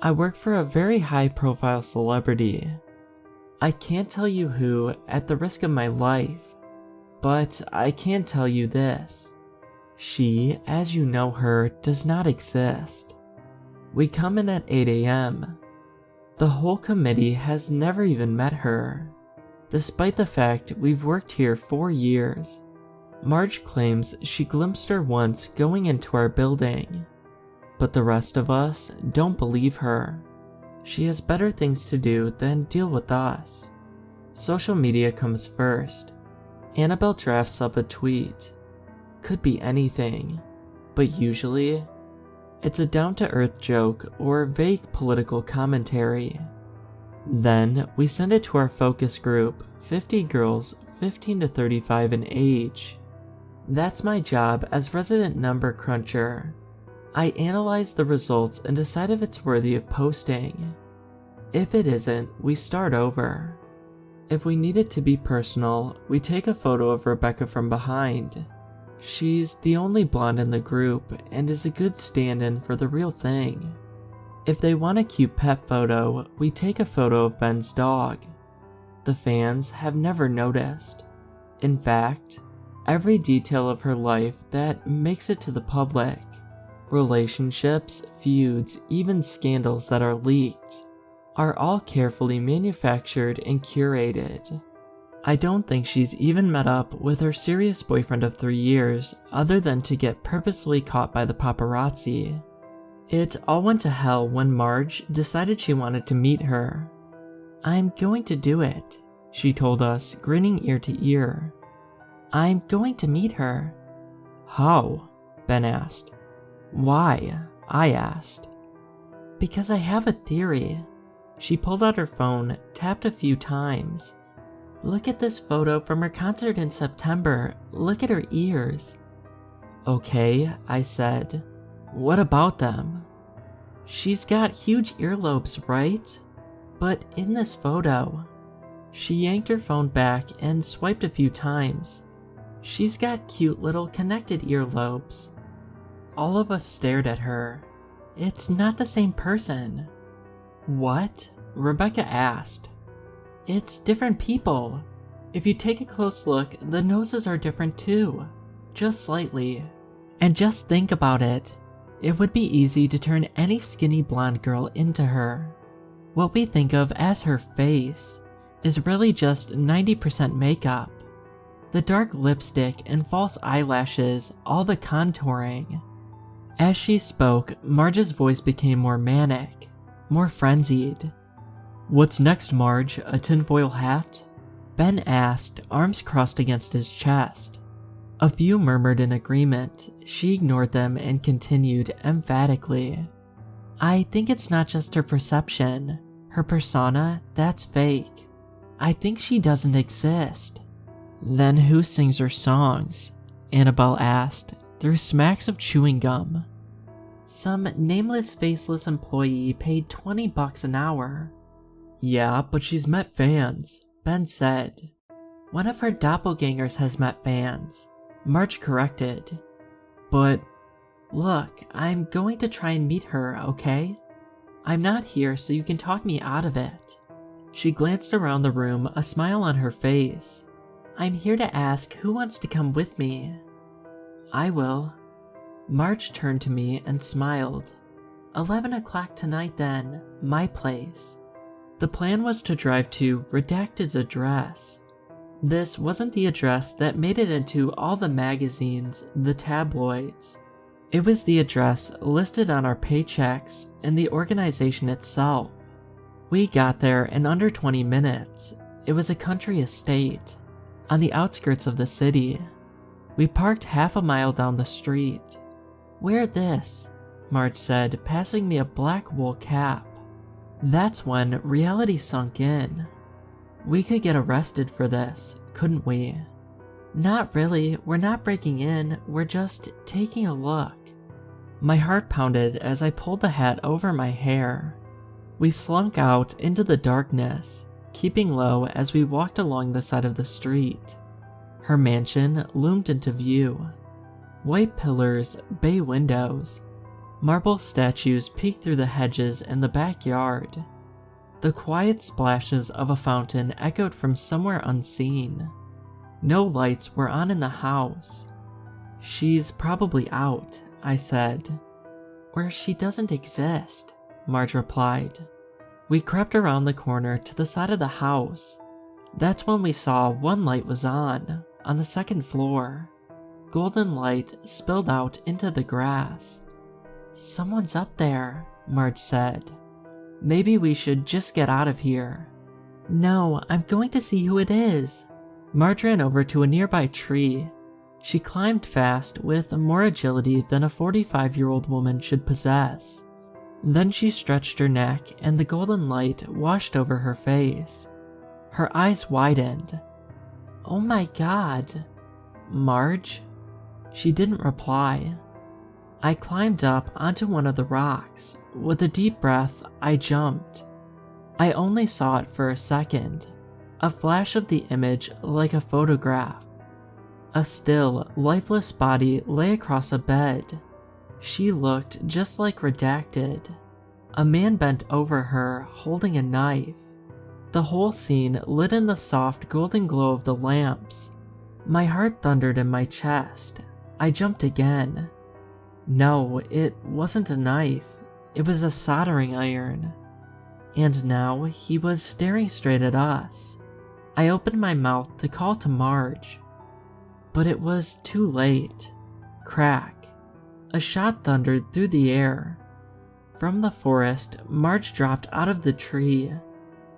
I work for a very high-profile celebrity. I can't tell you who at the risk of my life, but I can tell you this. She, as you know her, does not exist. We come in at 8 a.m. The whole committee has never even met her, despite the fact we've worked here 4 years. Marge claims she glimpsed her once going into our building, but the rest of us don't believe her. She has better things to do than deal with us. Social media comes first. Annabelle drafts up a tweet. Could be anything, but usually, it's a down-to-earth joke or vague political commentary. Then, we send it to our focus group, 50 girls 15 to 35 in age. That's my job as resident number cruncher. I analyze the results and decide if it's worthy of posting. If it isn't, we start over. If we need it to be personal, we take a photo of Rebecca from behind. She's the only blonde in the group and is a good stand-in for the real thing. If they want a cute pet photo, we take a photo of Ben's dog. The fans have never noticed. In fact, every detail of her life that makes it to the public, relationships, feuds, even scandals that are leaked, are all carefully manufactured and curated. I don't think she's even met up with her serious boyfriend of 3 years other than to get purposely caught by the paparazzi. It all went to hell when Marge decided she wanted to meet her. "I'm going to do it," she told us, grinning ear to ear. "I'm going to meet her." "How?" Ben asked. "Why?" I asked. "Because I have a theory." She pulled out her phone, tapped a few times. "Look at this photo from her concert in September. Look at her ears." "Okay," I said. "What about them?" "She's got huge earlobes, right? But in this photo..." She yanked her phone back and swiped a few times. "She's got cute little connected earlobes." All of us stared at her. "It's not the same person." "What?" Rebecca asked. "It's different people. If you take a close look, the noses are different too. Just slightly. And just think about it. It would be easy to turn any skinny blonde girl into her. What we think of as her face is really just 90% makeup. The dark lipstick and false eyelashes, all the contouring." As she spoke, Marge's voice became more manic, more frenzied. "What's next, Marge? A tinfoil hat?" Ben asked, arms crossed against his chest. A few murmured in agreement. She ignored them and continued emphatically. "I think it's not just her perception. Her persona, that's fake. I think she doesn't exist." "Then who sings her songs?" Annabelle asked, through smacks of chewing gum. "Some nameless, faceless employee paid $20 an hour." "Yeah, but she's met fans," Ben said. "One of her doppelgangers has met fans," Marge corrected. "But look, I'm going to try and meet her, okay? I'm not here so you can talk me out of it." She glanced around the room, a smile on her face. "I'm here to ask who wants to come with me." "I will." Marge turned to me and smiled. 11 o'clock tonight then, my place." The plan was to drive to Redacted's address. This wasn't the address that made it into all the magazines, the tabloids. It was the address listed on our paychecks and the organization itself. We got there in under 20 minutes. It was a country estate, on the outskirts of the city. We parked half a mile down the street. "Wear this," Marge said, passing me a black wool cap. That's when reality sunk in. We could get arrested for this, couldn't we? "Not really, we're not breaking in, we're just taking a look." My heart pounded as I pulled the hat over my hair. We slunk out into the darkness, keeping low as we walked along the side of the street. Her mansion loomed into view. White pillars, bay windows. Marble statues peeked through the hedges in the backyard. The quiet splashes of a fountain echoed from somewhere unseen. No lights were on in the house. "She's probably out," I said. "Or she doesn't exist," Marge replied. We crept around the corner to the side of the house. That's when we saw one light was on the second floor. Golden light spilled out into the grass. "Someone's up there," Marge said. "Maybe we should just get out of here." "No, I'm going to see who it is." Marge ran over to a nearby tree. She climbed fast with more agility than a 45-year-old woman should possess. Then she stretched her neck and the golden light washed over her face. Her eyes widened. "Oh my god." "Marge?" She didn't reply. I climbed up onto one of the rocks. With a deep breath, I jumped. I only saw it for a second. A flash of the image like a photograph. A still, lifeless body lay across a bed. She looked just like Redacted. A man bent over her, holding a knife. The whole scene lit in the soft golden glow of the lamps. My heart thundered in my chest. I jumped again. No, it wasn't a knife. It was a soldering iron. And now he was staring straight at us. I opened my mouth to call to Marge. But it was too late. Crack. A shot thundered through the air. From the forest, Marge dropped out of the tree.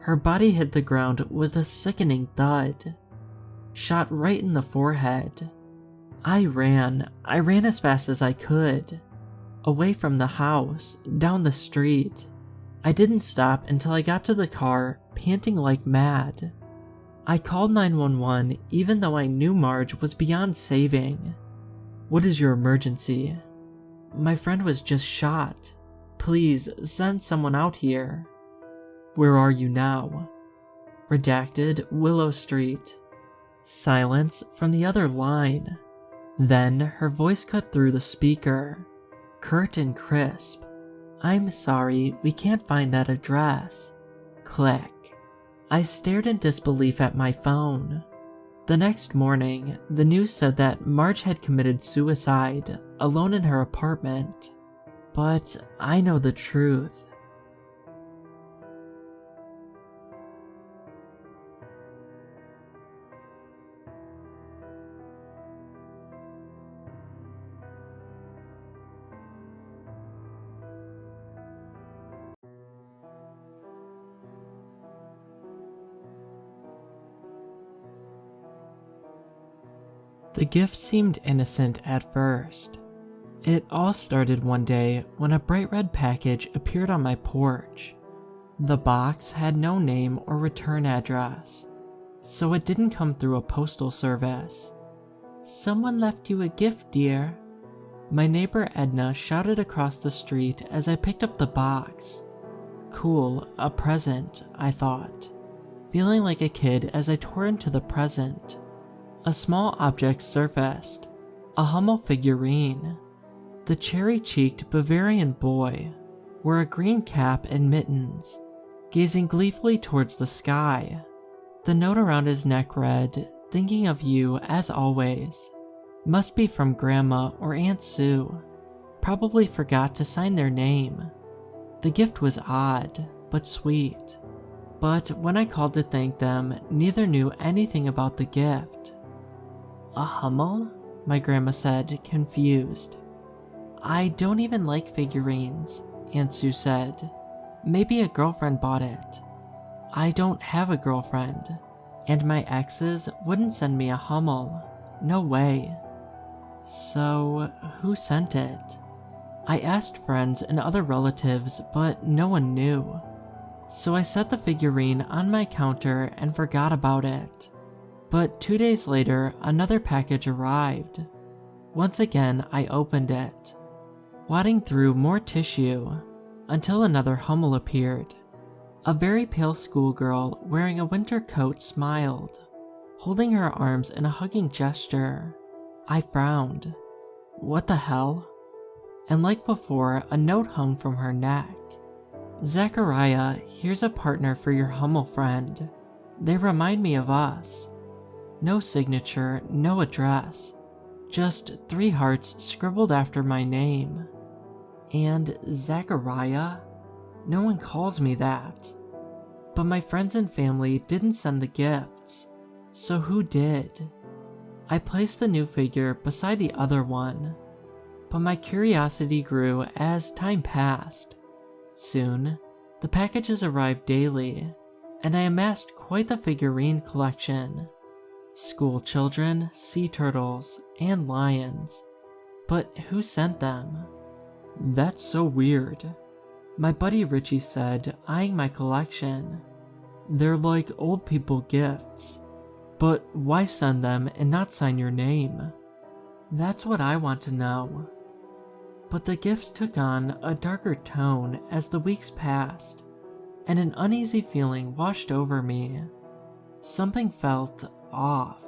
Her body hit the ground with a sickening thud. Shot right in the forehead. I ran as fast as I could. Away from the house, down the street. I didn't stop until I got to the car, panting like mad. I called 911 even though I knew Marge was beyond saving. "What is your emergency?" "My friend was just shot. Please send someone out here." "Where are you now?" Redacted, Willow Street. Silence from the other line. Then her voice cut through the speaker. Curt and crisp. "I'm sorry, we can't find that address." Click. I stared in disbelief at my phone. The next morning, the news said that Marge had committed suicide, alone in her apartment. But I know the truth. The gift seemed innocent at first. It all started one day when a bright red package appeared on my porch. The box had no name or return address, so it didn't come through a postal service. "Someone left you a gift, dear." My neighbor Edna shouted across the street as I picked up the box. Cool, a present, I thought, feeling like a kid as I tore into the present. A small object surfaced, a Hummel figurine. The cherry-cheeked Bavarian boy wore a green cap and mittens, gazing gleefully towards the sky. The note around his neck read, "Thinking of you as always." Must be from Grandma or Aunt Sue. Probably forgot to sign their name. The gift was odd, but sweet. But when I called to thank them, neither knew anything about the gift. "A Hummel?" my grandma said, confused. "I don't even like figurines," Aunt Sue said. "Maybe a girlfriend bought it." "I don't have a girlfriend, and my exes wouldn't send me a Hummel. No way." "So, who sent it?" I asked friends and other relatives, but no one knew. So I set the figurine on my counter and forgot about it. But 2 days later, another package arrived. Once again, I opened it, wadding through more tissue, until another Hummel appeared. A very pale schoolgirl wearing a winter coat smiled, holding her arms in a hugging gesture. I frowned. What the hell? and like before, a note hung from her neck. "Zachariah, here's a partner for your Hummel friend. They remind me of us." No signature, no address, just 3 hearts scribbled after my name. And Zachariah? No one calls me that. But my friends and family didn't send the gifts, so who did? I placed the new figure beside the other one, but my curiosity grew as time passed. Soon, the packages arrived daily, and I amassed quite the figurine collection. School children, sea turtles, and lions. But who sent them? "That's so weird," my buddy Richie said, eyeing my collection. "They're like old people gifts. But why send them and not sign your name?" That's what I want to know. But the gifts took on a darker tone as the weeks passed, and an uneasy feeling washed over me. Something felt off,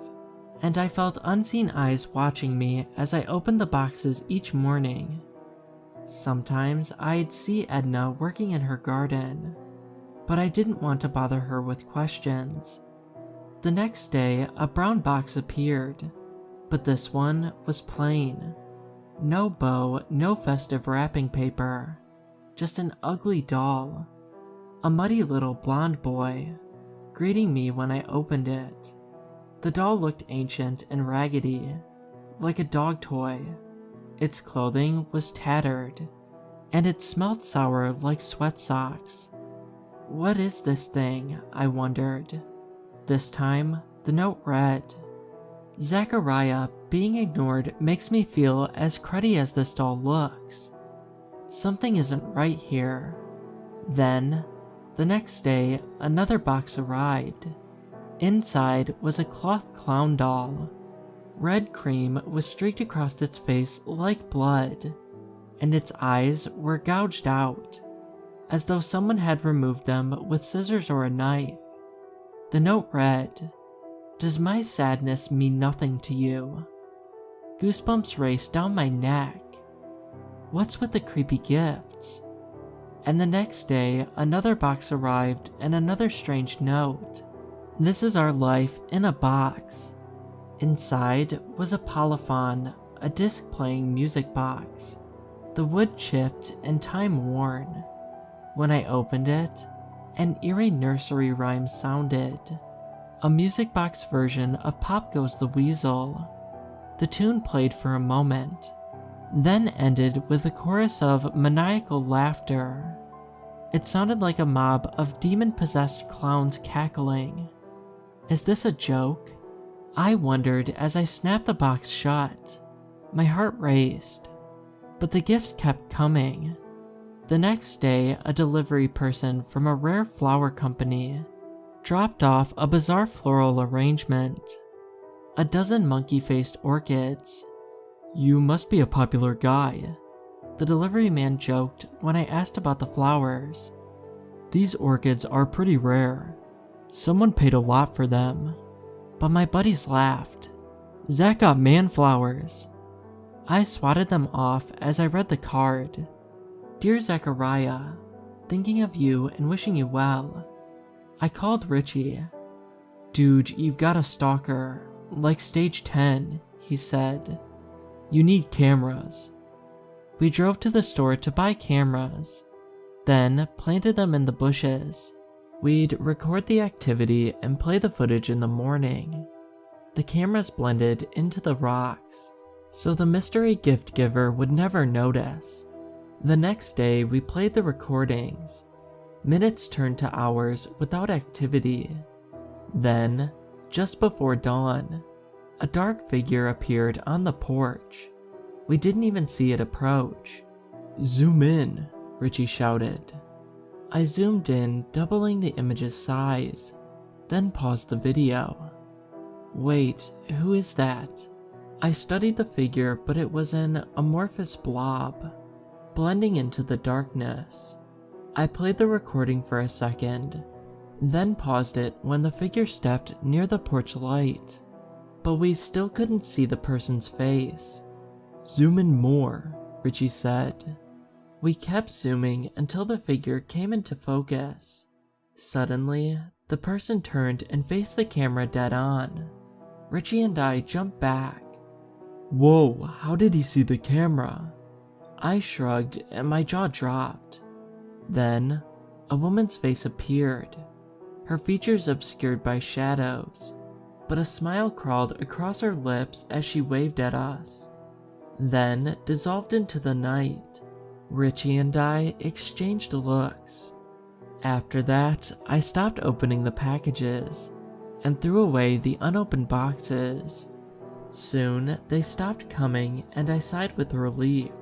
and I felt unseen eyes watching me as I opened the boxes each morning. Sometimes I'd see Edna working in her garden, but I didn't want to bother her with questions. The next day, a brown box appeared, but this one was plain. No bow, no festive wrapping paper, just an ugly doll. A muddy little blonde boy, greeting me when I opened it. The doll looked ancient and raggedy, like a dog toy. Its clothing was tattered, and it smelled sour like sweat socks. What is this thing? I wondered. This time, the note read, "Zachariah, being ignored makes me feel as cruddy as this doll looks. Something isn't right here." Then, the next day, another box arrived. Inside was a cloth clown doll. Red cream was streaked across its face like blood, and its eyes were gouged out, as though someone had removed them with scissors or a knife. The note read, "Does my sadness mean nothing to you?" Goosebumps raced down my neck. What's with the creepy gifts? And the next day, another box arrived and another strange note. "This is our life in a box." Inside was a polyphon, a disc-playing music box, the wood chipped and time-worn. When I opened it, an eerie nursery rhyme sounded, a music box version of Pop Goes the Weasel. The tune played for a moment, then ended with a chorus of maniacal laughter. It sounded like a mob of demon-possessed clowns cackling. Is this a joke? I wondered as I snapped the box shut. My heart raced, but the gifts kept coming. The next day, a delivery person from a rare flower company dropped off a bizarre floral arrangement. A dozen monkey-faced orchids. "You must be a popular guy," the delivery man joked when I asked about the flowers. "These orchids are pretty rare. Someone paid a lot for them." But my buddies laughed. "Zach got man flowers." I swatted them off as I read the card. "Dear Zachariah, thinking of you and wishing you well." I called Richie. "Dude, you've got a stalker, like stage 10, he said. "You need cameras." We drove to the store to buy cameras, then planted them in the bushes. We'd record the activity and play the footage in the morning. The cameras blended into the rocks, so the mystery gift giver would never notice. The next day, we played the recordings. Minutes turned to hours without activity. Then, just before dawn, a dark figure appeared on the porch. We didn't even see it approach. "Zoom in," Richie shouted. I zoomed in, doubling the image's size, then paused the video. Wait, who is that? I studied the figure, but it was an amorphous blob, blending into the darkness. I played the recording for a second, then paused it when the figure stepped near the porch light, but we still couldn't see the person's face. "Zoom in more," Richie said. We kept zooming until the figure came into focus. Suddenly, the person turned and faced the camera dead on. Richie and I jumped back. Whoa, how did he see the camera? I shrugged and my jaw dropped. Then, a woman's face appeared, her features obscured by shadows, but a smile crawled across her lips as she waved at us. Then dissolved into the night. Richie and I exchanged looks. After that, I stopped opening the packages and threw away the unopened boxes. Soon, they stopped coming and I sighed with relief,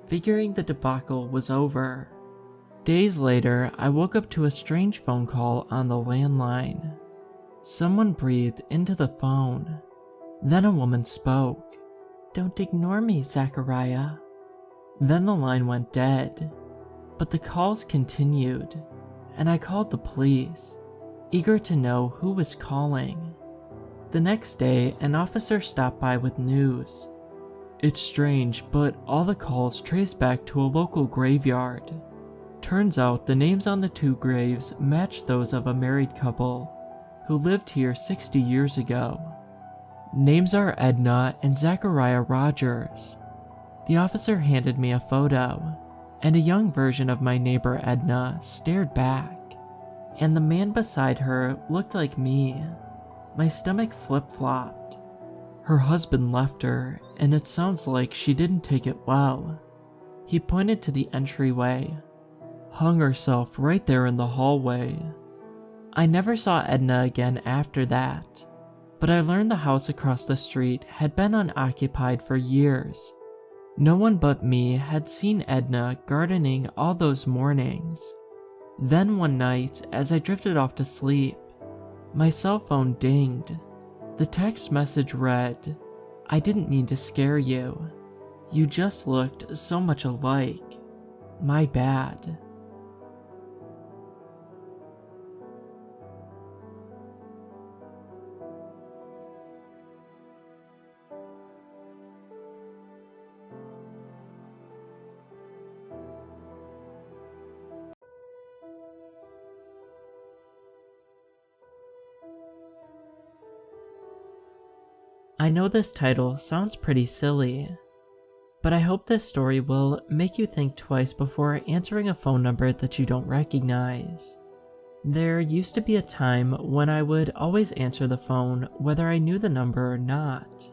figuring the debacle was over. Days later, I woke up to a strange phone call on the landline. Someone breathed into the phone. Then a woman spoke. "Don't ignore me, Zachariah." Then the line went dead, but the calls continued, and I called the police, eager to know who was calling. The next day, an officer stopped by with news. It's strange, but all the calls trace back to a local graveyard. Turns out the names on the two graves match those of a married couple who lived here 60 years ago. Names are Edna and Zachariah Rogers. The officer handed me a photo, and a young version of my neighbor Edna stared back, and the man beside her looked like me. My stomach flip-flopped. Her husband left her, and it sounds like she didn't take it well. He pointed to the entryway. Hung herself right there in the hallway. I never saw Edna again after that, but I learned the house across the street had been unoccupied for years. No one but me had seen Edna gardening all those mornings. Then one night, as I drifted off to sleep, my cell phone dinged. The text message read, "I didn't mean to scare you. You just looked so much alike. My bad." I know this title sounds pretty silly, but I hope this story will make you think twice before answering a phone number that you don't recognize. There used to be a time when I would always answer the phone whether I knew the number or not.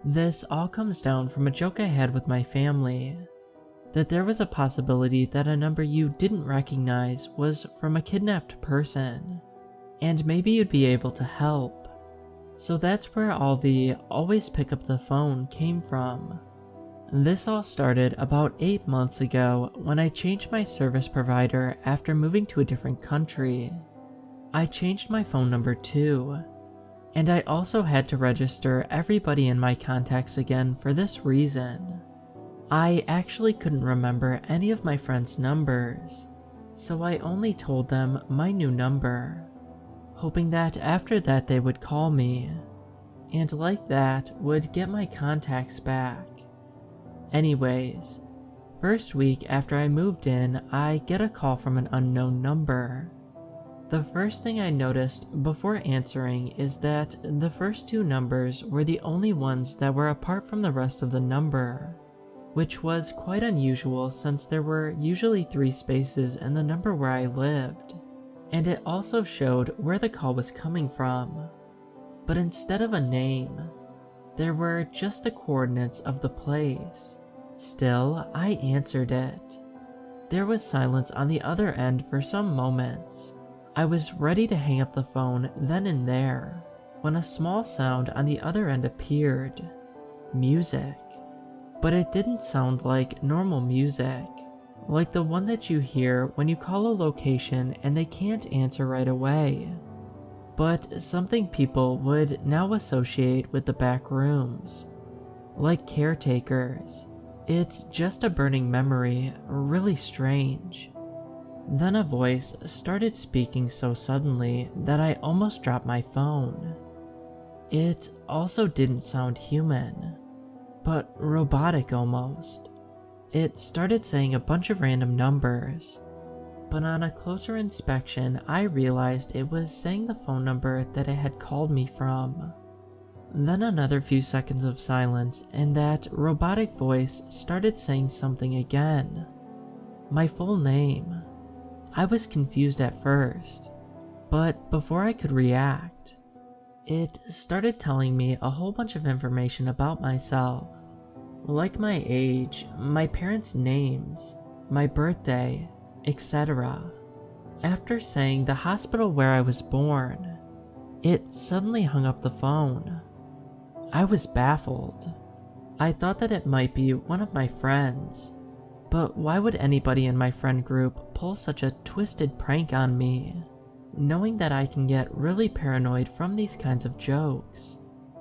This all comes down from a joke I had with my family, that there was a possibility that a number you didn't recognize was from a kidnapped person, and maybe you'd be able to help. So that's where all the "always pick up the phone" came from. This all started about 8 months ago when I changed my service provider after moving to a different country. I changed my phone number too, and I also had to register everybody in my contacts again for this reason. I actually couldn't remember any of my friends' numbers, so I only told them my new number, hoping that after that they would call me, and like that would get my contacts back. Anyways, first week after I moved in, I get a call from an unknown number. The first thing I noticed before answering is that the first two numbers were the only ones that were apart from the rest of the number, which was quite unusual since there were usually 3 spaces in the number where I lived. And it also showed where the call was coming from. But instead of a name, there were just the coordinates of the place. Still, I answered it. There was silence on the other end for some moments. I was ready to hang up the phone then and there, when a small sound on the other end appeared. Music. But it didn't sound like normal music, like the one that you hear when you call a location and they can't answer right away, but something people would now associate with the back rooms, like caretakers. It's just a burning memory, really strange. Then a voice started speaking so suddenly that I almost dropped my phone. It also didn't sound human, but robotic almost. It started saying a bunch of random numbers, but on a closer inspection, I realized it was saying the phone number that it had called me from. Then another few seconds of silence, and that robotic voice started saying something again. My full name. I was confused at first, but before I could react, it started telling me a whole bunch of information about myself, like my age, my parents' names, my birthday, etc. After saying the hospital where I was born, it suddenly hung up the phone. I was baffled. I thought that it might be one of my friends, but why would anybody in my friend group pull such a twisted prank on me? Knowing that I can get really paranoid from these kinds of jokes,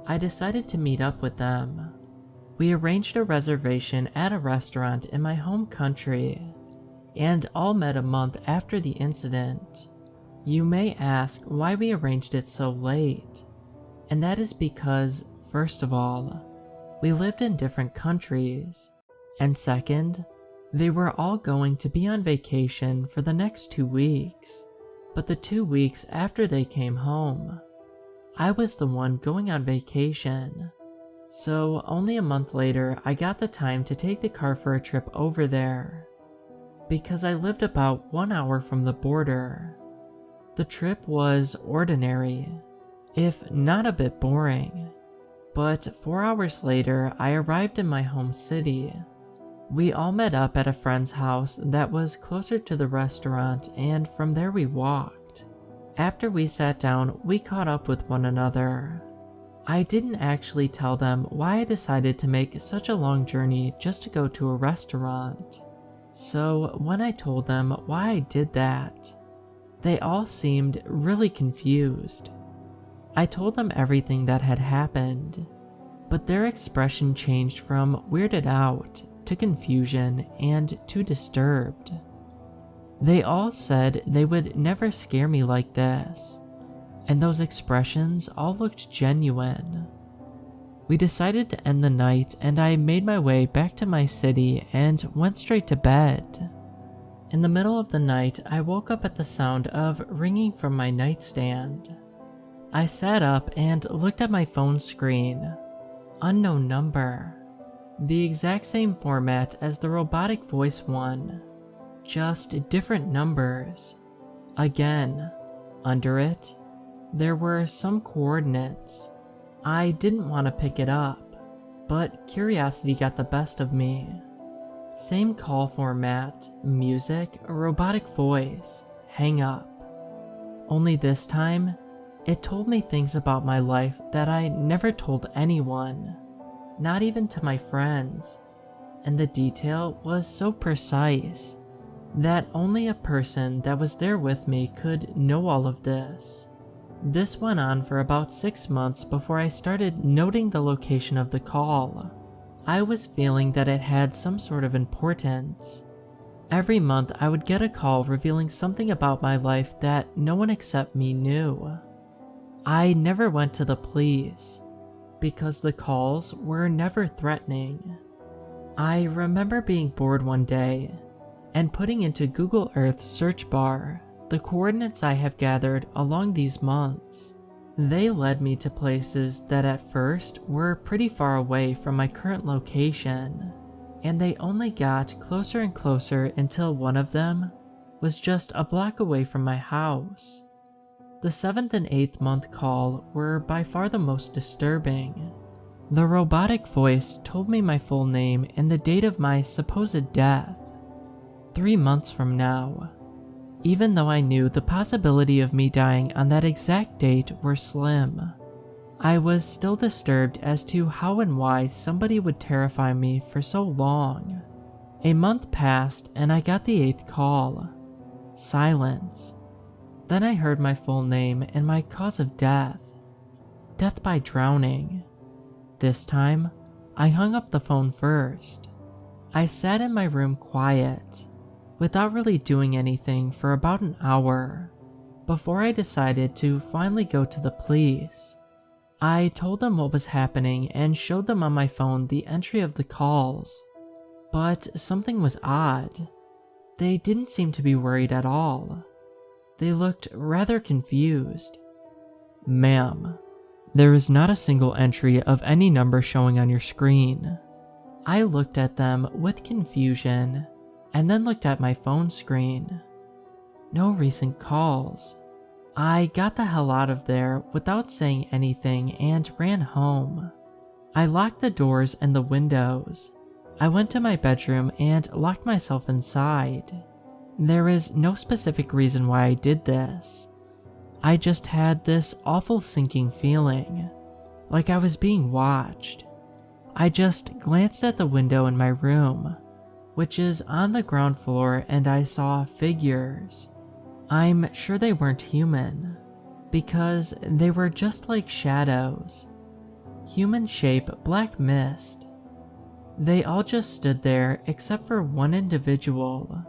I decided to meet up with them. We arranged a reservation at a restaurant in my home country, and all met a month after the incident. You may ask why we arranged it so late, and that is because, first of all, we lived in different countries, and second, they were all going to be on vacation for the next 2 weeks. But the 2 weeks after they came home, I was the one going on vacation. So only a month later, I got the time to take the car for a trip over there, because I lived about 1 hour from the border. The trip was ordinary, if not a bit boring, but 4 hours later, I arrived in my home city. We all met up at a friend's house that was closer to the restaurant, and from there we walked. After we sat down, we caught up with one another. I didn't actually tell them why I decided to make such a long journey just to go to a restaurant. So when I told them why I did that, they all seemed really confused. I told them everything that had happened, but their expression changed from weirded out to confusion and to disturbed. They all said they would never scare me like this, and those expressions all looked genuine. We decided to end the night, and I made my way back to my city and went straight to bed. In the middle of the night, I woke up at the sound of ringing from my nightstand. I sat up and looked at my phone screen. Unknown number. The exact same format as the robotic voice one, just different numbers. Again, under it, there were some coordinates. I didn't want to pick it up, but curiosity got the best of me. Same call format, music, robotic voice, hang up. Only this time, it told me things about my life that I never told anyone. Not even to my friends, and the detail was so precise that only a person that was there with me could know all of this. This went on for about 6 months before I started noting the location of the call. I was feeling that it had some sort of importance. Every month I would get a call revealing something about my life that no one except me knew. I never went to the police, because the calls were never threatening. I remember being bored one day and putting into Google Earth's search bar the coordinates I have gathered along these months. They led me to places that at first were pretty far away from my current location, and they only got closer and closer until one of them was just a block away from my house. The 7th and 8th month call were by far the most disturbing. The robotic voice told me my full name and the date of my supposed death. 3 months from now. Even though I knew the possibility of me dying on that exact date were slim, I was still disturbed as to how and why somebody would terrify me for so long. A month passed and I got the 8th call. Silence. Then I heard my full name and my cause of death. Death by drowning. This time, I hung up the phone first. I sat in my room quiet, without really doing anything for about an hour, before I decided to finally go to the police. I told them what was happening and showed them on my phone the entry of the calls. But something was odd. They didn't seem to be worried at all. They looked rather confused. "Ma'am, there is not a single entry of any number showing on your screen." I looked at them with confusion and then looked at my phone screen. No recent calls. I got the hell out of there without saying anything and ran home. I locked the doors and the windows. I went to my bedroom and locked myself inside. There is no specific reason why I did this. I just had this awful sinking feeling, like I was being watched. I just glanced at the window in my room, which is on the ground floor, and I saw figures. I'm sure they weren't human, because they were just like shadows. Human shape, black mist. They all just stood there except for one individual.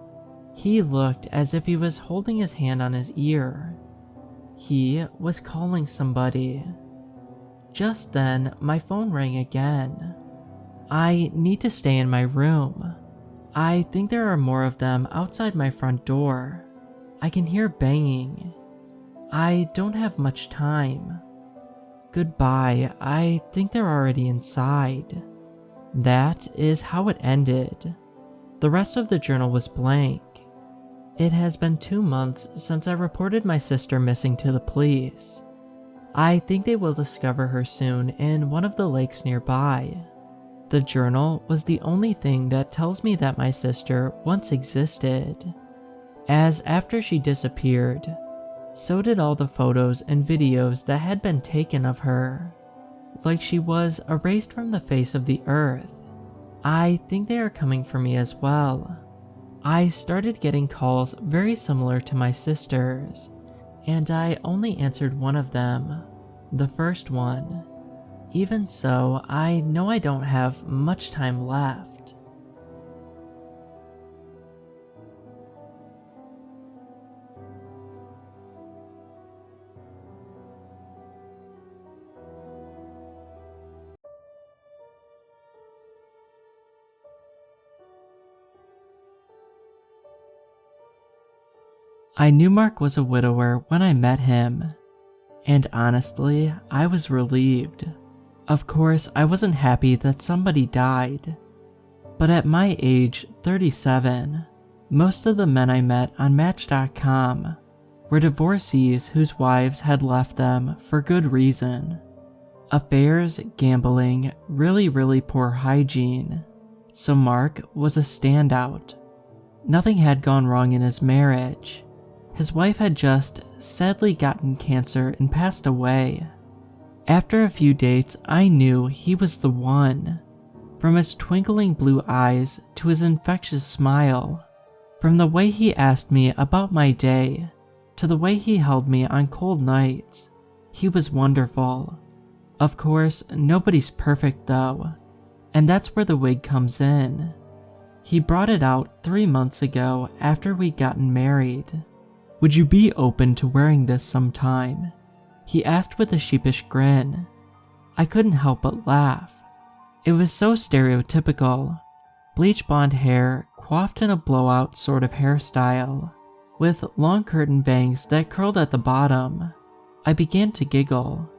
He looked as if he was holding his hand on his ear. He was calling somebody. Just then, my phone rang again. I need to stay in my room. I think there are more of them outside my front door. I can hear banging. I don't have much time. Goodbye, I think they're already inside. That is how it ended. The rest of the journal was blank. It has been 2 months since I reported my sister missing to the police. I think they will discover her soon in one of the lakes nearby. The journal was the only thing that tells me that my sister once existed, as after she disappeared, so did all the photos and videos that had been taken of her, like she was erased from the face of the earth. I think they are coming for me as well. I started getting calls very similar to my sister's, and I only answered one of them, the first one. Even so, I know I don't have much time left. I knew Mark was a widower when I met him, and honestly, I was relieved. Of course, I wasn't happy that somebody died, but at my age, 37, most of the men I met on Match.com were divorcees whose wives had left them for good reason. Affairs, gambling, really poor hygiene. So Mark was a standout. Nothing had gone wrong in his marriage. His wife had just sadly gotten cancer and passed away. After a few dates, I knew he was the one. From his twinkling blue eyes to his infectious smile, from the way he asked me about my day to the way he held me on cold nights, he was wonderful. Of course, nobody's perfect though, and that's where the wig comes in. He brought it out 3 months ago after we'd gotten married. "Would you be open to wearing this sometime?" he asked with a sheepish grin. I couldn't help but laugh. It was so stereotypical. Bleach blonde hair, coiffed in a blowout sort of hairstyle, with long curtain bangs that curled at the bottom. I began to giggle.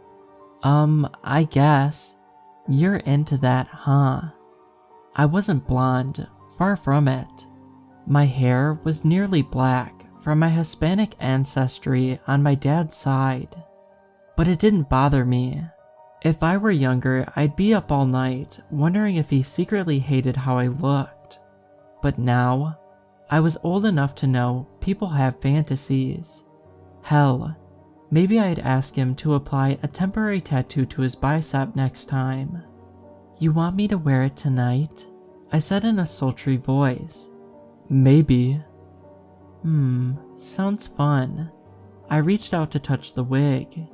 I guess. You're into that, huh? I wasn't blonde, far from it. My hair was nearly black from my Hispanic ancestry on my dad's side. But it didn't bother me. If I were younger, I'd be up all night wondering if he secretly hated how I looked. But now, I was old enough to know people have fantasies. Hell, maybe I'd ask him to apply a temporary tattoo to his bicep next time. "You want me to wear it tonight?" I said in a sultry voice. "Maybe." Sounds fun. I reached out to touch the wig.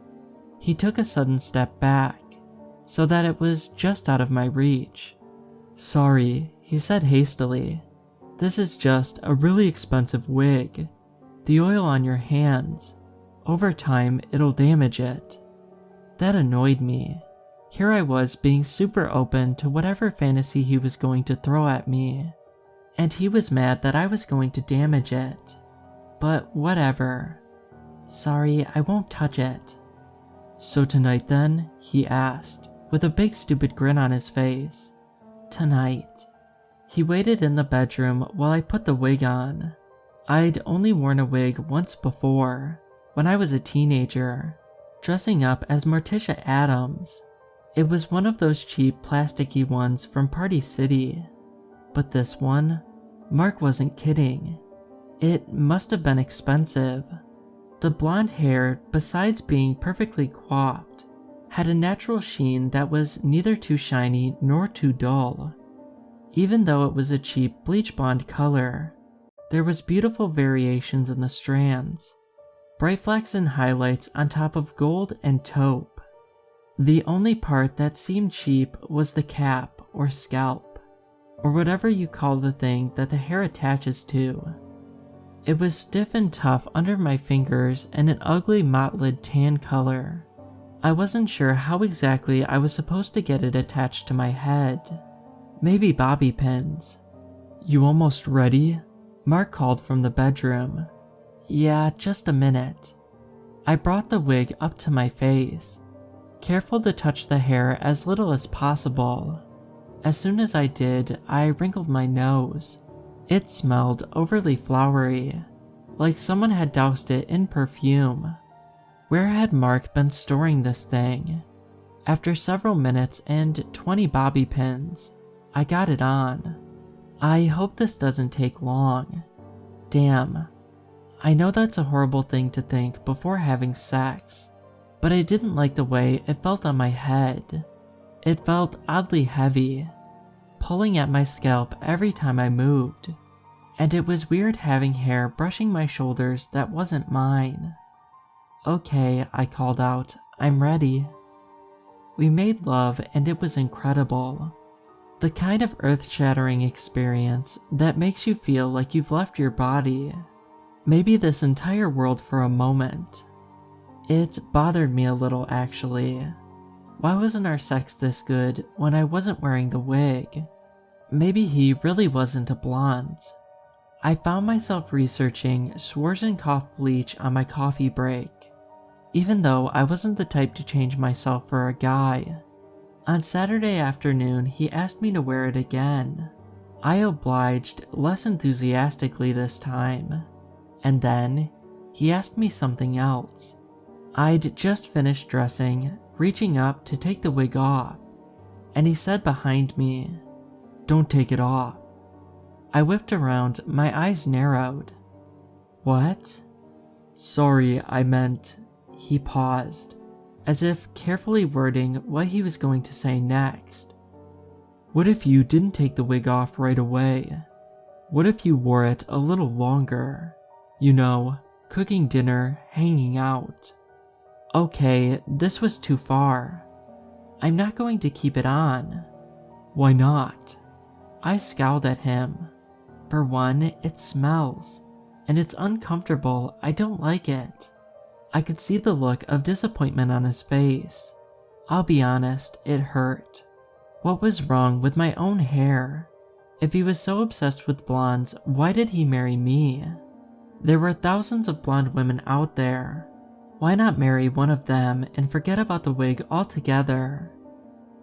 He took a sudden step back, so that it was just out of my reach. "Sorry," he said hastily. "This is just a really expensive wig. The oil on your hands. Over time, it'll damage it." That annoyed me. Here I was being super open to whatever fantasy he was going to throw at me. and he was mad that I was going to damage it. But whatever. Sorry, I won't touch it. So tonight then? He asked, with a big stupid grin on his face. Tonight. He waited in the bedroom while I put the wig on. I'd only worn a wig once before, when I was a teenager, dressing up as Morticia Addams. It was one of those cheap plasticky ones from Party City. But this one, Mark wasn't kidding. It must have been expensive. The blonde hair, besides being perfectly coiffed, had a natural sheen that was neither too shiny nor too dull. Even though it was a cheap bleach blonde color, there was beautiful variations in the strands, bright flaxen highlights on top of gold and taupe. The only part that seemed cheap was the cap or scalp, or whatever you call the thing that the hair attaches to. It was stiff and tough under my fingers and an ugly mottled tan color. I wasn't sure how exactly I was supposed to get it attached to my head. Maybe bobby pins. You almost ready? Mark called from the bedroom. Yeah, just a minute. I brought the wig up to my face, careful to touch the hair as little as possible. As soon as I did, I wrinkled my nose. It smelled overly flowery, like someone had doused it in perfume. Where had Mark been storing this thing? After several minutes and 20 bobby pins, I got it on. I hope this doesn't take long. Damn. I know that's a horrible thing to think before having sex, but I didn't like the way it felt on my head. It felt oddly heavy, pulling at my scalp every time I moved, and it was weird having hair brushing my shoulders that wasn't mine. Okay, I called out, I'm ready. We made love and it was incredible. The kind of earth-shattering experience that makes you feel like you've left your body, maybe this entire world for a moment. It bothered me a little actually. Why wasn't our sex this good when I wasn't wearing the wig? Maybe he really wasn't a blonde. I found myself researching Schwarzkopf bleach on my coffee break, even though I wasn't the type to change myself for a guy. On Saturday afternoon, he asked me to wear it again. I obliged less enthusiastically this time, and then he asked me something else. I'd just finished dressing, reaching up to take the wig off, and he said behind me, "Don't take it off." I whipped around, my eyes narrowed. What? Sorry, I meant... He paused, as if carefully wording what he was going to say next. What if you didn't take the wig off right away? What if you wore it a little longer? You know, cooking dinner, hanging out. Okay, this was too far. I'm not going to keep it on. Why not? I scowled at him. For one, it smells, and it's uncomfortable. I don't like it. I could see the look of disappointment on his face. I'll be honest, it hurt. What was wrong with my own hair? If he was so obsessed with blondes, why did he marry me? There were thousands of blonde women out there. Why not marry one of them and forget about the wig altogether?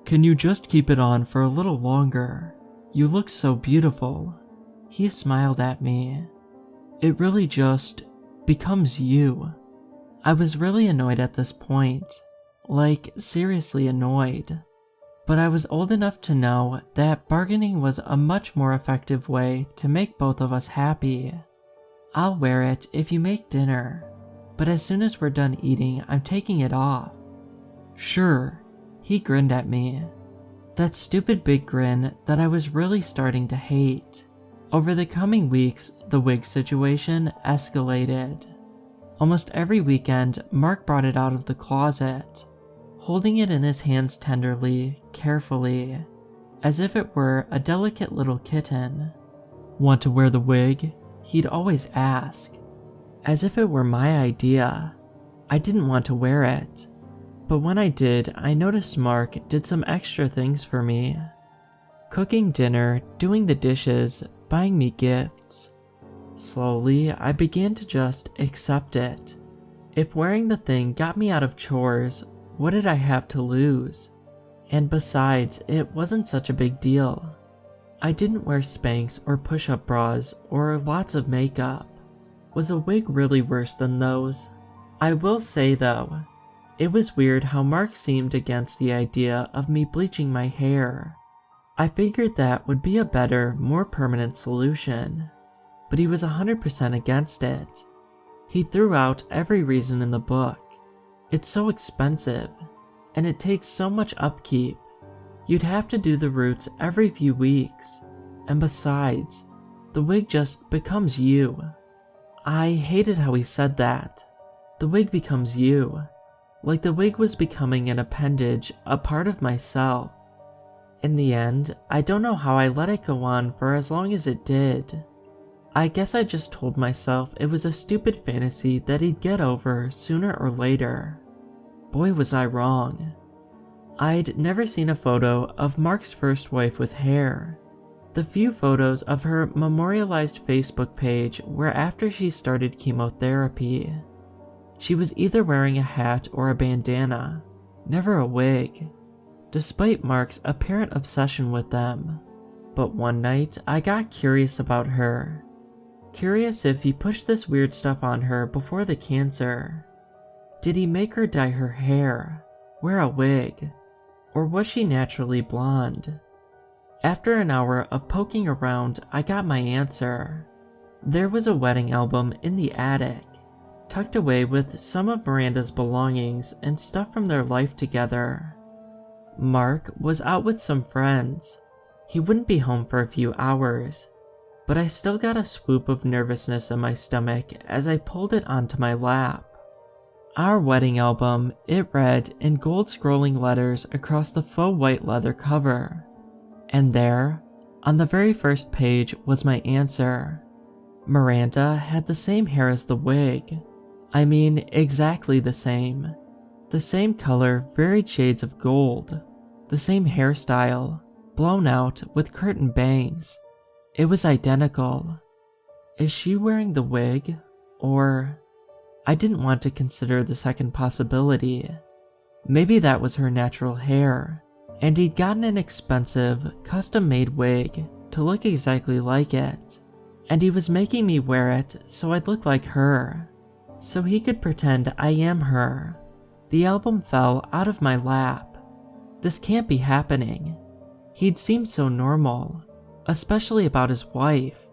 Can you just keep it on for a little longer? You look so beautiful. He smiled at me. It really just becomes you. I was really annoyed at this point, like seriously annoyed, but I was old enough to know that bargaining was a much more effective way to make both of us happy. I'll wear it if you make dinner, but as soon as we're done eating, I'm taking it off. Sure, he grinned at me. That stupid big grin that I was really starting to hate. Over the coming weeks, the wig situation escalated. Almost every weekend, Mark brought it out of the closet, holding it in his hands tenderly, carefully, as if it were a delicate little kitten. Want to wear the wig? He'd always ask, as if it were my idea. I didn't want to wear it, but when I did, I noticed Mark did some extra things for me. cooking dinner, doing the dishes, buying me gifts. Slowly, I began to just accept it. If wearing the thing got me out of chores, what did I have to lose? And besides, it wasn't such a big deal. I didn't wear Spanx or push-up bras or lots of makeup. Was a wig really worse than those? I will say though, it was weird how Mark seemed against the idea of me bleaching my hair. I figured that would be a better, more permanent solution, but he was 100% against it. He threw out every reason in the book. It's so expensive, and it takes so much upkeep. You'd have to do the roots every few weeks, and besides, the wig just becomes you. I hated how he said that. The wig becomes you. Like the wig was becoming an appendage, a part of myself. In the end, I don't know how I let it go on for as long as it did. I guess I just told myself it was a stupid fantasy that he'd get over sooner or later. Boy, was I wrong. I'd never seen a photo of Mark's first wife with hair. The few photos of her memorialized Facebook page were after she started chemotherapy. She was either wearing a hat or a bandana, never a wig, despite Mark's apparent obsession with them. But one night, I got curious about her. Curious if he pushed this weird stuff on her before the cancer. Did he make her dye her hair, wear a wig, or was she naturally blonde? After an hour of poking around, I got my answer. There was a wedding album in the attic, tucked away with some of Miranda's belongings and stuff from their life together. Mark was out with some friends. He wouldn't be home for a few hours, but I still got a swoop of nervousness in my stomach as I pulled it onto my lap. Our wedding album, it read in gold scrolling letters across the faux white leather cover. And there, on the very first page, was my answer. Miranda had the same hair as the wig. I mean, exactly the same. The same color, varied shades of gold. The same hairstyle, blown out with curtain bangs. It was identical. Is she wearing the wig? Or... I didn't want to consider the second possibility. Maybe that was her natural hair, and he'd gotten an expensive, custom-made wig to look exactly like it, and he was making me wear it so I'd look like her, so he could pretend I am her. The album fell out of my lap. This can't be happening. He'd seemed so normal, especially about his wife.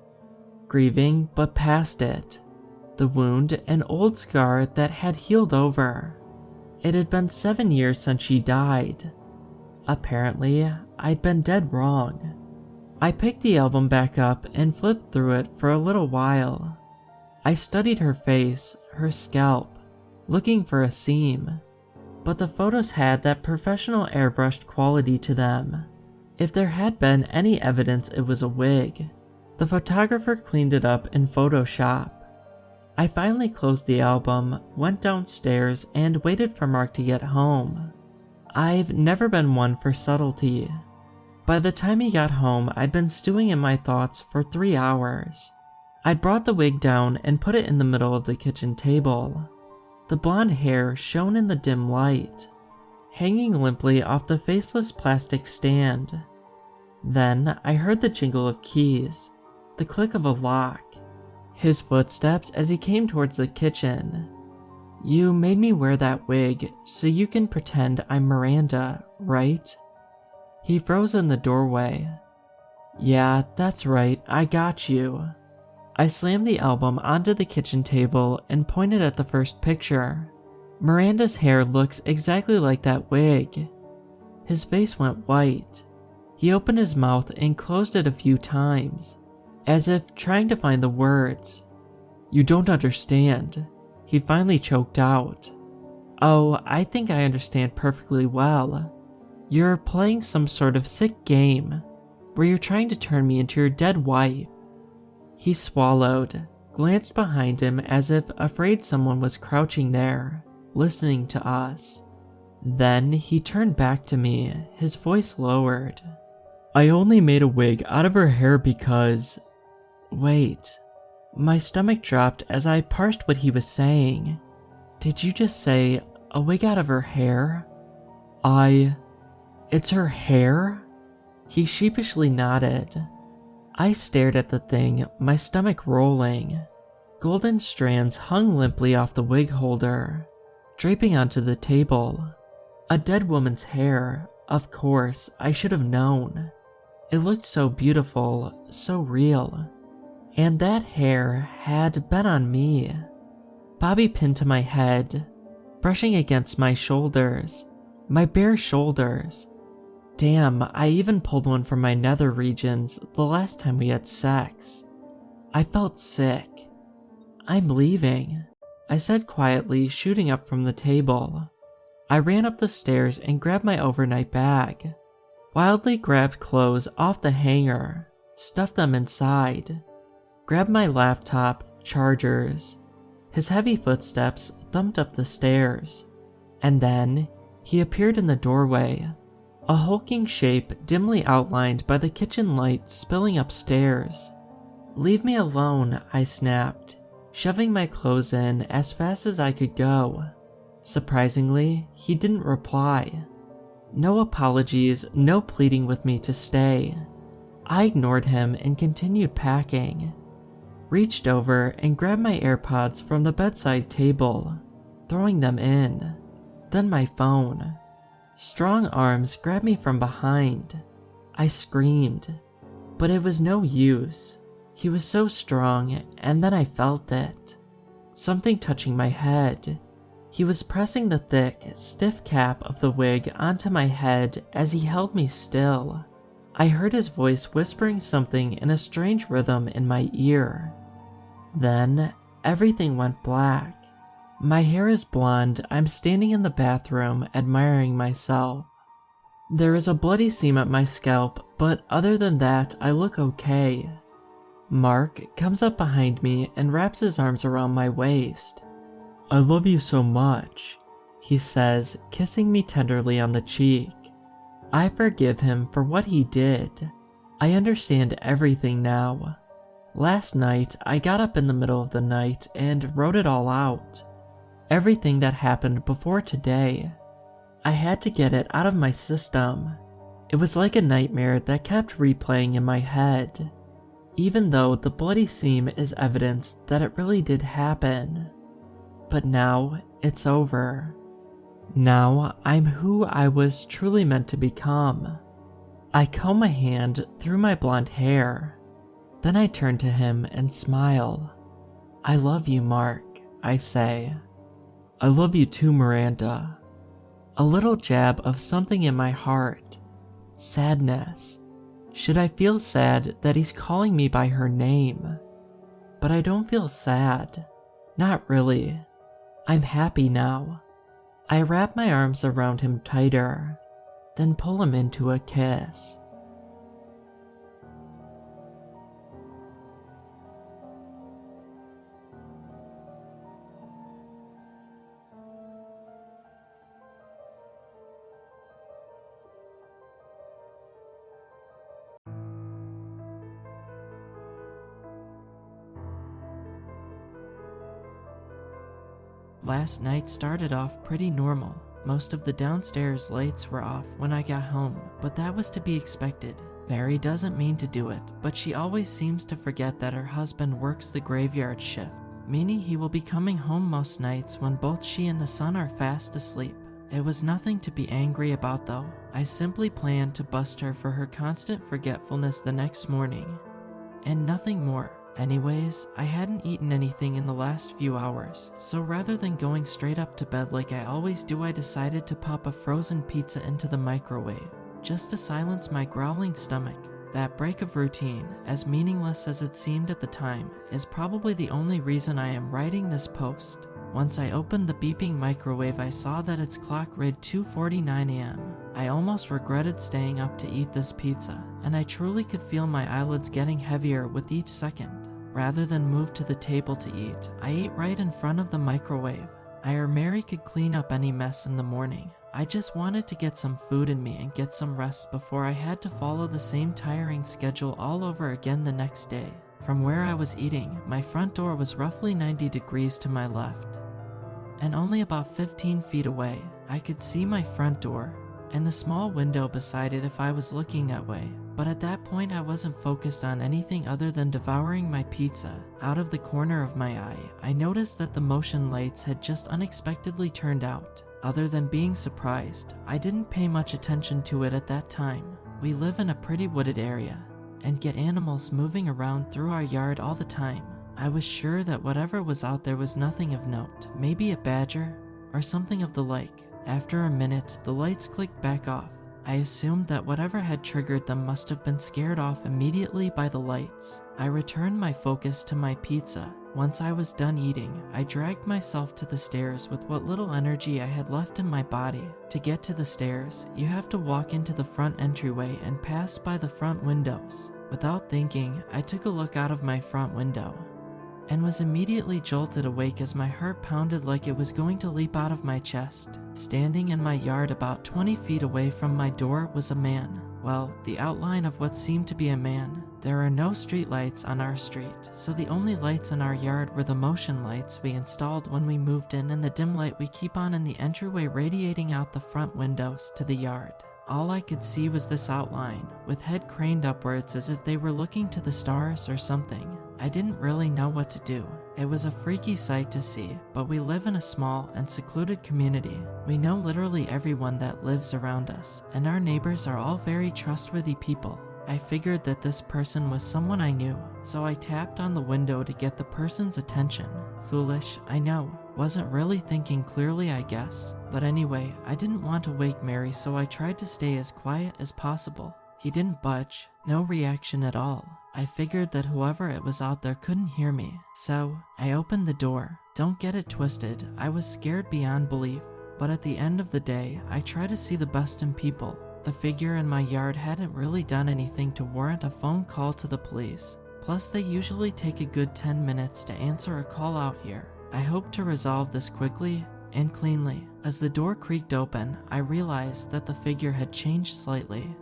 Grieving, but past it. The wound, an old scar that had healed over. It had been 7 years since she died. Apparently, I'd been dead wrong. I picked the album back up and flipped through it for a little while. I studied her face, her scalp, looking for a seam. But the photos had that professional airbrushed quality to them. If there had been any evidence it was a wig, the photographer cleaned it up in Photoshop. I finally closed the album, went downstairs, and waited for Mark to get home. I've never been one for subtlety. By the time he got home, I'd been stewing in my thoughts for 3 hours. I'd brought the wig down and put it in the middle of the kitchen table. The blonde hair shone in the dim light, hanging limply off the faceless plastic stand. Then I heard the jingle of keys, the click of a lock. His footsteps as he came towards the kitchen. You made me wear that wig so you can pretend I'm Miranda, right? He froze in the doorway. Yeah, that's right, I got you. I slammed the album onto the kitchen table and pointed at the first picture. Miranda's hair looks exactly like that wig. His face went white. He opened his mouth and closed it a few times, as if trying to find the words. You don't understand. He finally choked out. Oh, I think I understand perfectly well. You're playing some sort of sick game, where you're trying to turn me into your dead wife. He swallowed, glanced behind him as if afraid someone was crouching there, listening to us. Then he turned back to me, his voice lowered. I only made a wig out of her hair because... Wait. My stomach dropped as I parsed what he was saying. Did you just say a wig out of her hair? It's her hair? He sheepishly nodded. I stared at the thing, my stomach rolling. Golden strands hung limply off the wig holder, draping onto the table. A dead woman's hair, of course, I should have known. It looked so beautiful, so real. And that hair had been on me. Bobby pinned to my head, brushing against my shoulders, my bare shoulders. Damn, I even pulled one from my nether regions the last time we had sex. I felt sick. I'm leaving, I said quietly, shooting up from the table. I ran up the stairs and grabbed my overnight bag. Wildly grabbed clothes off the hanger, stuffed them inside. Grabbed my laptop, chargers. His heavy footsteps thumped up the stairs. And then, he appeared in the doorway. A hulking shape dimly outlined by the kitchen light spilling upstairs. Leave me alone, I snapped, shoving my clothes in as fast as I could go. Surprisingly, he didn't reply. No apologies, no pleading with me to stay. I ignored him and continued packing. Reached over and grabbed my AirPods from the bedside table, throwing them in. Then my phone. Strong arms grabbed me from behind. I screamed, but it was no use. He was so strong, and then I felt it. Something touching my head. He was pressing the thick, stiff cap of the wig onto my head as he held me still. I heard his voice whispering something in a strange rhythm in my ear. Then, everything went black. My hair is blonde. I'm standing in the bathroom, admiring myself. There is a bloody seam at my scalp, but other than that, I look okay. Mark comes up behind me and wraps his arms around my waist. I love you so much, he says, kissing me tenderly on the cheek. I forgive him for what he did. I understand everything now. Last night, I got up in the middle of the night and wrote it all out. Everything that happened before today. I had to get it out of my system. It was like a nightmare that kept replaying in my head, even though the bloody seam is evidence that it really did happen. But now, it's over. Now, I'm who I was truly meant to become. I comb a hand through my blonde hair. Then I turn to him and smile. I love you, Mark, I say. I love you too, Miranda. A little jab of something in my heart. Sadness. Should I feel sad that he's calling me by her name? But I don't feel sad. Not really. I'm happy now. I wrap my arms around him tighter, then pull him into a kiss. Last night started off pretty normal. Most of the downstairs lights were off when I got home, but that was to be expected. Mary doesn't mean to do it, but she always seems to forget that her husband works the graveyard shift, meaning he will be coming home most nights when both she and the son are fast asleep. It was nothing to be angry about though. I simply planned to bust her for her constant forgetfulness the next morning, and nothing more. Anyways, I hadn't eaten anything in the last few hours, so rather than going straight up to bed like I always do, I decided to pop a frozen pizza into the microwave, just to silence my growling stomach. That break of routine, as meaningless as it seemed at the time, is probably the only reason I am writing this post. Once I opened the beeping microwave, I saw that its clock read 2:49 a.m. I almost regretted staying up to eat this pizza, and I truly could feel my eyelids getting heavier with each second. Rather than move to the table to eat, I ate right in front of the microwave. Mary could clean up any mess in the morning. I just wanted to get some food in me and get some rest before I had to follow the same tiring schedule all over again the next day. From where I was eating, my front door was roughly 90 degrees to my left. And only about 15 feet away, I could see my front door and the small window beside it if I was looking that way. But at that point I wasn't focused on anything other than devouring my pizza. Out of the corner of my eye, I noticed that the motion lights had just unexpectedly turned out. Other than being surprised, I didn't pay much attention to it at that time. We live in a pretty wooded area and get animals moving around through our yard all the time. I was sure that whatever was out there was nothing of note, maybe a badger or something of the like. After a minute, the lights clicked back off. I assumed that whatever had triggered them must have been scared off immediately by the lights. I returned my focus to my pizza. Once I was done eating, I dragged myself to the stairs with what little energy I had left in my body. To get to the stairs, you have to walk into the front entryway and pass by the front windows. Without thinking, I took a look out of my front window and was immediately jolted awake as my heart pounded like it was going to leap out of my chest. Standing in my yard about 20 feet away from my door was a man. Well, the outline of what seemed to be a man. There are no street lights on our street, so the only lights in our yard were the motion lights we installed when we moved in and the dim light we keep on in the entryway radiating out the front windows to the yard. All I could see was this outline, with head craned upwards as if they were looking to the stars or something. I didn't really know what to do. It was a freaky sight to see, but we live in a small and secluded community. We know literally everyone that lives around us, and our neighbors are all very trustworthy people. I figured that this person was someone I knew, so I tapped on the window to get the person's attention. Foolish, I know. Wasn't really thinking clearly, I guess. But anyway, I didn't want to wake Mary, so I tried to stay as quiet as possible. He didn't budge, no reaction at all. I figured that whoever it was out there couldn't hear me, so I opened the door. Don't get it twisted, I was scared beyond belief. But at the end of the day, I try to see the best in people. The figure in my yard hadn't really done anything to warrant a phone call to the police. Plus, they usually take a good 10 minutes to answer a call out here. I hoped to resolve this quickly and cleanly. As the door creaked open, I realized that the figure had changed slightly.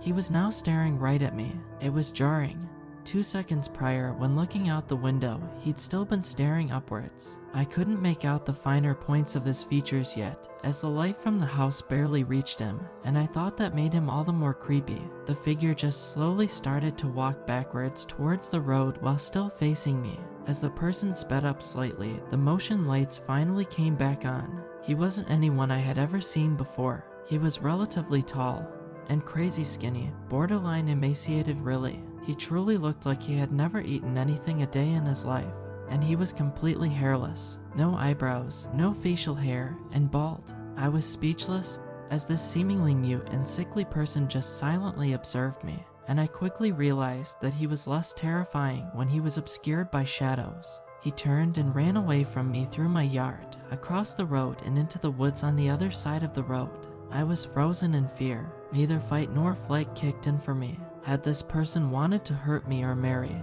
He was now staring right at me. It was jarring. 2 seconds prior, when looking out the window, he'd still been staring upwards. I couldn't make out the finer points of his features yet, as the light from the house barely reached him, and I thought that made him all the more creepy. The figure just slowly started to walk backwards towards the road while still facing me. As the person sped up slightly, the motion lights finally came back on. He wasn't anyone I had ever seen before. He was relatively tall and crazy skinny, borderline emaciated really. He truly looked like he had never eaten anything a day in his life, and he was completely hairless. No eyebrows, no facial hair, and bald. I was speechless as this seemingly mute and sickly person just silently observed me, and I quickly realized that he was less terrifying when he was obscured by shadows. He turned and ran away from me through my yard, across the road and into the woods on the other side of the road. I was frozen in fear. Neither fight nor flight kicked in for me. Had this person wanted to hurt me or Mary,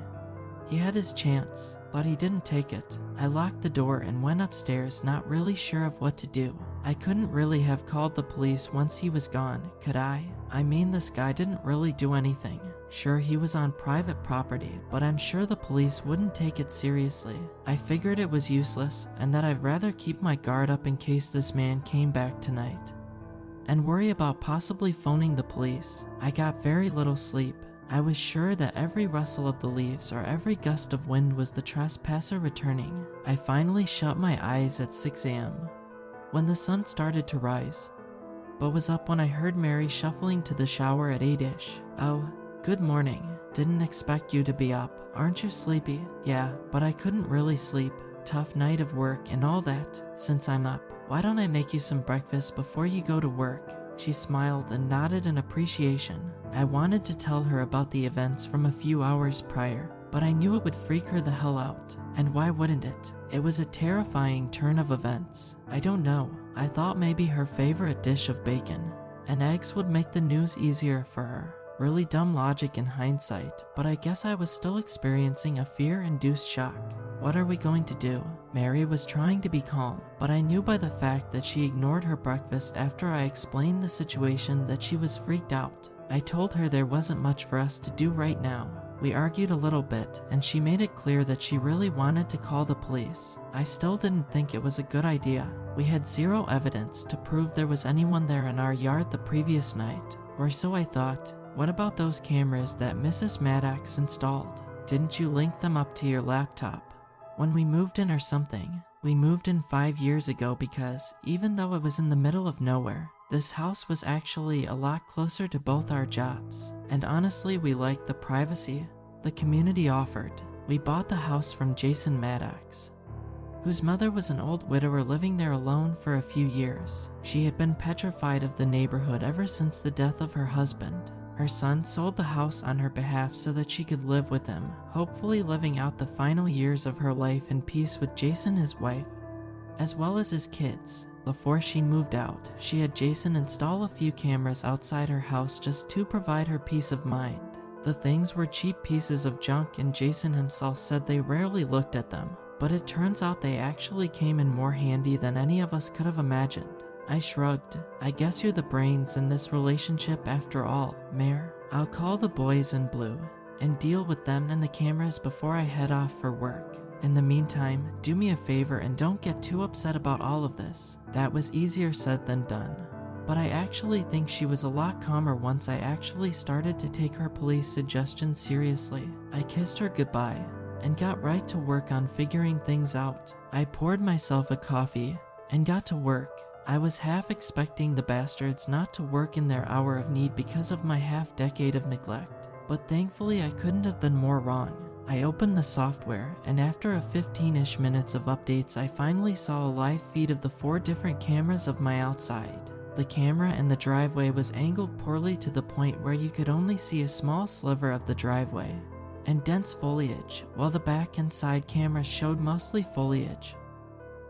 he had his chance, but he didn't take it. I locked the door and went upstairs, not really sure of what to do. I couldn't really have called the police once he was gone, could I? I mean, this guy didn't really do anything. Sure, he was on private property, but I'm sure the police wouldn't take it seriously. I figured it was useless and that I'd rather keep my guard up in case this man came back tonight and worry about possibly phoning the police. I got very little sleep. I was sure that every rustle of the leaves or every gust of wind was the trespasser returning. I finally shut my eyes at 6 a.m. when the sun started to rise, but was up when I heard Mary shuffling to the shower at 8-ish. Oh, good morning. Didn't expect you to be up. Aren't you sleepy? Yeah, but I couldn't really sleep. Tough night of work and all that. Since I'm up, why don't I make you some breakfast before you go to work? She smiled and nodded in appreciation. I wanted to tell her about the events from a few hours prior, but I knew it would freak her the hell out. And why wouldn't it? It was a terrifying turn of events. I don't know. I thought maybe her favorite dish of bacon and eggs would make the news easier for her. Really dumb logic in hindsight, but I guess I was still experiencing a fear-induced shock. What are we going to do? Mary was trying to be calm, but I knew by the fact that she ignored her breakfast after I explained the situation that she was freaked out. I told her there wasn't much for us to do right now. We argued a little bit, and she made it clear that she really wanted to call the police. I still didn't think it was a good idea. We had zero evidence to prove there was anyone there in our yard the previous night, or so I thought. What about those cameras that Mrs. Maddox installed? Didn't you link them up to your laptop? When we moved in or something. We moved in 5 years ago because, even though it was in the middle of nowhere, this house was actually a lot closer to both our jobs. And honestly, we liked the privacy the community offered. We bought the house from Jason Maddox, whose mother was an old widower living there alone for a few years. She had been petrified of the neighborhood ever since the death of her husband. Her son sold the house on her behalf so that she could live with him, hopefully living out the final years of her life in peace with Jason, his wife, as well as his kids. Before she moved out, she had Jason install a few cameras outside her house just to provide her peace of mind. The things were cheap pieces of junk, and Jason himself said they rarely looked at them, but it turns out they actually came in more handy than any of us could have imagined. I shrugged. I guess you're the brains in this relationship after all, Mare. I'll call the boys in blue and deal with them and the cameras before I head off for work. In the meantime, do me a favor and don't get too upset about all of this. That was easier said than done. But I actually think she was a lot calmer once I actually started to take her police suggestions seriously. I kissed her goodbye and got right to work on figuring things out. I poured myself a coffee and got to work. I was half expecting the bastards not to work in their hour of need because of my half-decade of neglect, but thankfully I couldn't have been more wrong. I opened the software, and after a 15-ish minutes of updates, I finally saw a live feed of the 4 different cameras of my outside. The camera in the driveway was angled poorly to the point where you could only see a small sliver of the driveway and dense foliage, while the back and side cameras showed mostly foliage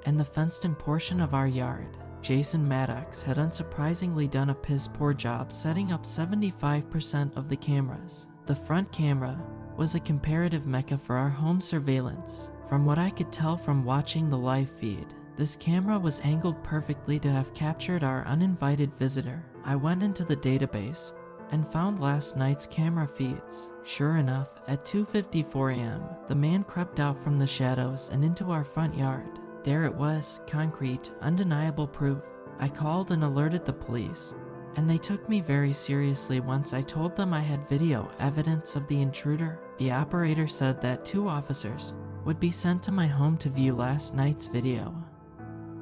and the fenced-in portion of our yard. Jason Maddox had unsurprisingly done a piss-poor job setting up 75% of the cameras. The front camera was a comparative mecca for our home surveillance. From what I could tell from watching the live feed, this camera was angled perfectly to have captured our uninvited visitor. I went into the database and found last night's camera feeds. Sure enough, at 2:54 a.m., the man crept out from the shadows and into our front yard. There it was, concrete, undeniable proof. I called and alerted the police, and they took me very seriously once I told them I had video evidence of the intruder. The operator said that 2 officers would be sent to my home to view last night's video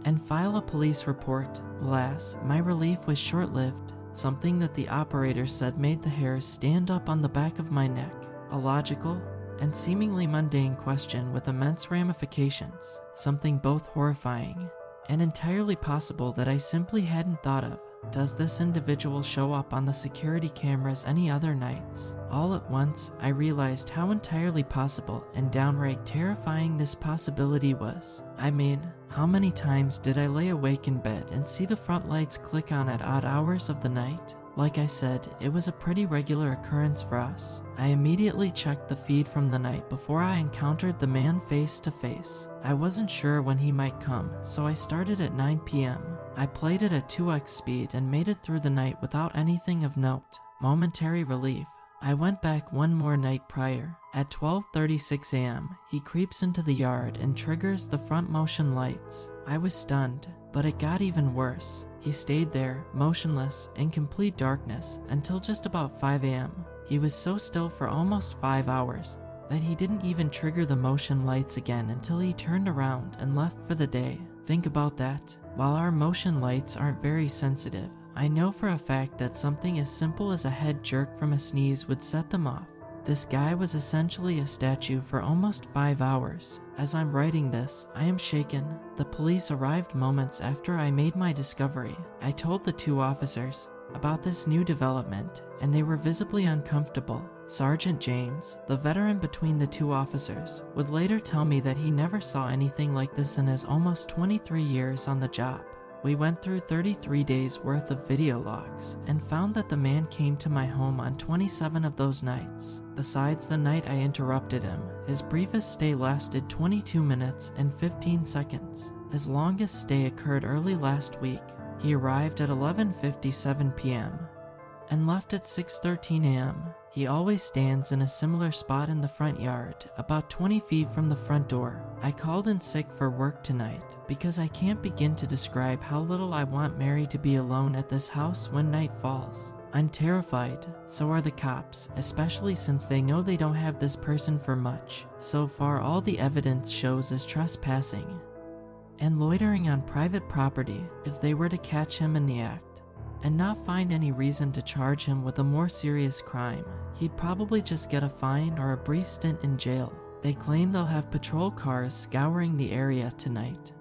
and file a police report. Alas, my relief was short-lived. Something that the operator said made the hairs stand up on the back of my neck. A logical and seemingly mundane question with immense ramifications, something both horrifying and entirely possible that I simply hadn't thought of. Does this individual show up on the security cameras any other nights? All at once, I realized how entirely possible and downright terrifying this possibility was. I mean, how many times did I lay awake in bed and see the front lights click on at odd hours of the night? Like I said, it was a pretty regular occurrence for us. I immediately checked the feed from the night before I encountered the man face to face. I wasn't sure when he might come, so I started at 9 p.m. I played it at 2x speed and made it through the night without anything of note. Momentary relief. I went back one more night prior. At 12:36 a.m., he creeps into the yard and triggers the front motion lights. I was stunned, but it got even worse. He stayed there, motionless, in complete darkness, until just about 5 a.m. He was so still for almost 5 hours that he didn't even trigger the motion lights again until he turned around and left for the day. Think about that. While our motion lights aren't very sensitive, I know for a fact that something as simple as a head jerk from a sneeze would set them off. This guy was essentially a statue for almost 5 hours. As I'm writing this, I am shaken. The police arrived moments after I made my discovery. I told the 2 officers about this new development, and they were visibly uncomfortable. Sergeant James, the veteran between the 2 officers, would later tell me that he never saw anything like this in his almost 23 years on the job. We went through 33 days worth of video logs and found that the man came to my home on 27 of those nights. Besides the night I interrupted him, his briefest stay lasted 22 minutes and 15 seconds. His longest stay occurred early last week. He arrived at 11:57 p.m. and left at 6:13 a.m. He always stands in a similar spot in the front yard, about 20 feet from the front door. I called in sick for work tonight because I can't begin to describe how little I want Mary to be alone at this house when night falls. I'm terrified, so are the cops, especially since they know they don't have this person for much. So far, all the evidence shows is trespassing and loitering on private property. If they were to catch him in the act and not find any reason to charge him with a more serious crime, he'd probably just get a fine or a brief stint in jail. They claim they'll have patrol cars scouring the area tonight,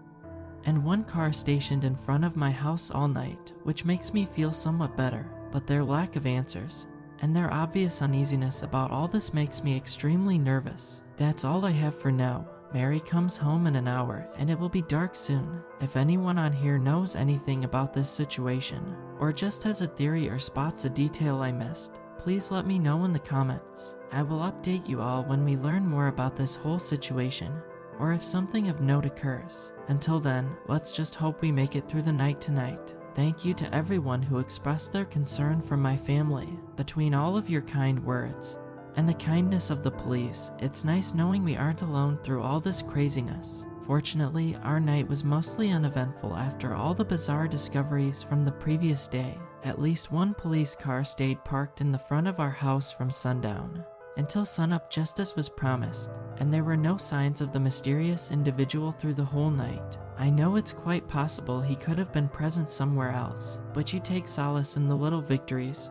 and one car stationed in front of my house all night, which makes me feel somewhat better. But their lack of answers and their obvious uneasiness about all this makes me extremely nervous. That's all I have for now. Mary comes home in an hour and it will be dark soon. If anyone on here knows anything about this situation, or just has a theory or spots a detail I missed, please let me know in the comments. I will update you all when we learn more about this whole situation, or if something of note occurs. Until then, let's just hope we make it through the night tonight. Thank you to everyone who expressed their concern for my family. Between all of your kind words and the kindness of the police, it's nice knowing we aren't alone through all this craziness. Fortunately, our night was mostly uneventful after all the bizarre discoveries from the previous day. At least one police car stayed parked in the front of our house from sundown until sunup, just as was promised, and there were no signs of the mysterious individual through the whole night. I know it's quite possible he could have been present somewhere else, but you take solace in the little victories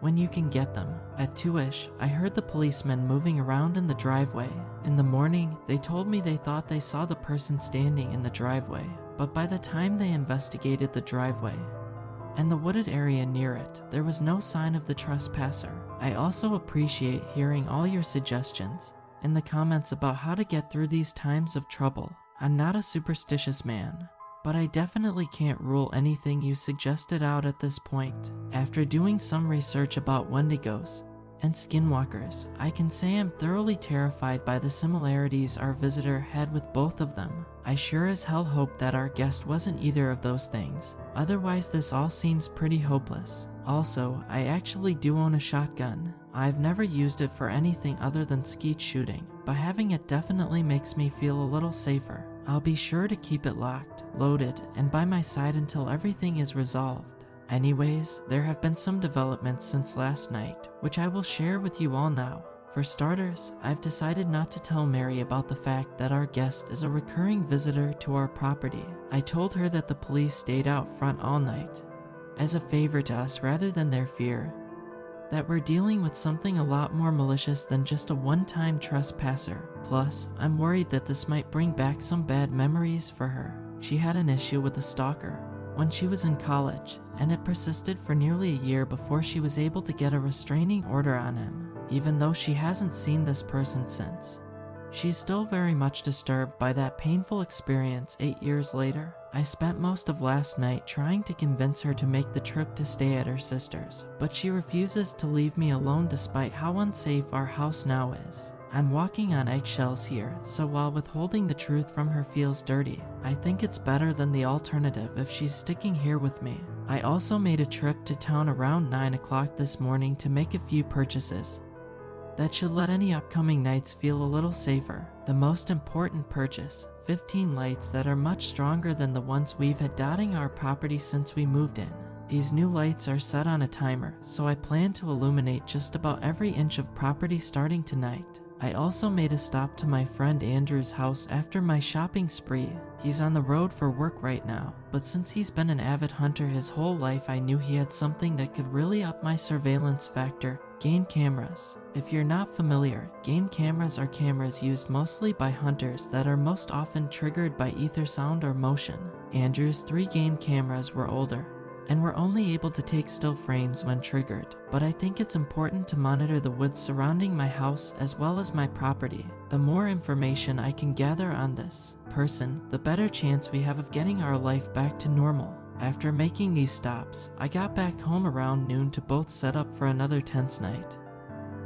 when you can get them. At 2ish, I heard the policemen moving around in the driveway. In the morning, they told me they thought they saw the person standing in the driveway, but by the time they investigated the driveway and the wooded area near it, there was no sign of the trespasser. I also appreciate hearing all your suggestions in the comments about how to get through these times of trouble. I'm not a superstitious man, but I definitely can't rule anything you suggested out at this point. After doing some research about wendigos and skinwalkers, I can say I'm thoroughly terrified by the similarities our visitor had with both of them. I sure as hell hope that our guest wasn't either of those things. Otherwise, this all seems pretty hopeless. Also, I actually do own a shotgun. I've never used it for anything other than skeet shooting, but having it definitely makes me feel a little safer. I'll be sure to keep it locked, loaded, and by my side until everything is resolved. Anyways, there have been some developments since last night, which I will share with you all now. For starters, I've decided not to tell Mary about the fact that our guest is a recurring visitor to our property. I told her that the police stayed out front all night as a favor to us rather than their fear that we're dealing with something a lot more malicious than just a one-time trespasser. Plus, I'm worried that this might bring back some bad memories for her. She had an issue with a stalker when she was in college, and it persisted for nearly a year before she was able to get a restraining order on him. Even though she hasn't seen this person since, she's still very much disturbed by that painful experience 8 years later. I spent most of last night trying to convince her to make the trip to stay at her sister's, but she refuses to leave me alone despite how unsafe our house now is. I'm walking on eggshells here, so while withholding the truth from her feels dirty, I think it's better than the alternative if she's sticking here with me. I also made a trip to town around 9 o'clock this morning to make a few purchases that should let any upcoming nights feel a little safer. The most important purchase, 15 lights that are much stronger than the ones we've had dotting our property since we moved in. These new lights are set on a timer, so I plan to illuminate just about every inch of property starting tonight. I also made a stop to my friend Andrew's house after my shopping spree. He's on the road for work right now, but since he's been an avid hunter his whole life, I knew he had something that could really up my surveillance factor: game cameras. If you're not familiar, game cameras are cameras used mostly by hunters that are most often triggered by ether sound or motion. Andrew's 3 game cameras were older and were only able to take still frames when triggered, but I think it's important to monitor the woods surrounding my house as well as my property. The more information I can gather on this person, the better chance we have of getting our life back to normal. After making these stops, I got back home around noon to both set up for another tense night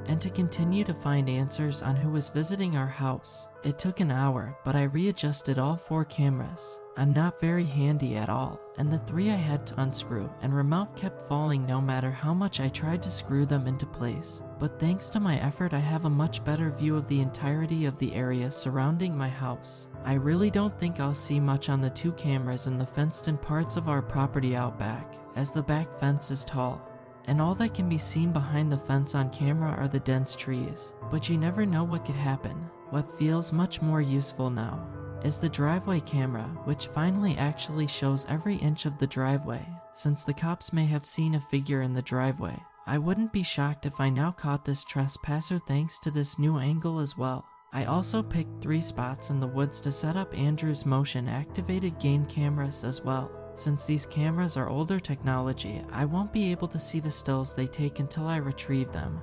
and to continue to find answers on who was visiting our house. It took an hour, but I readjusted all 4 cameras. I'm not very handy at all, and the 3 I had to unscrew and remote kept falling no matter how much I tried to screw them into place. But thanks to my effort, I have a much better view of the entirety of the area surrounding my house. I really don't think I'll see much on the 2 cameras in the fenced-in parts of our property out back, as the back fence is tall, and all that can be seen behind the fence on camera are the dense trees. But you never know what could happen. What feels much more useful now is the driveway camera, which finally actually shows every inch of the driveway. Since the cops may have seen a figure in the driveway, I wouldn't be shocked if I now caught this trespasser thanks to this new angle as well. I also picked 3 spots in the woods to set up Andrew's motion-activated game cameras as well. Since these cameras are older technology, I won't be able to see the stills they take until I retrieve them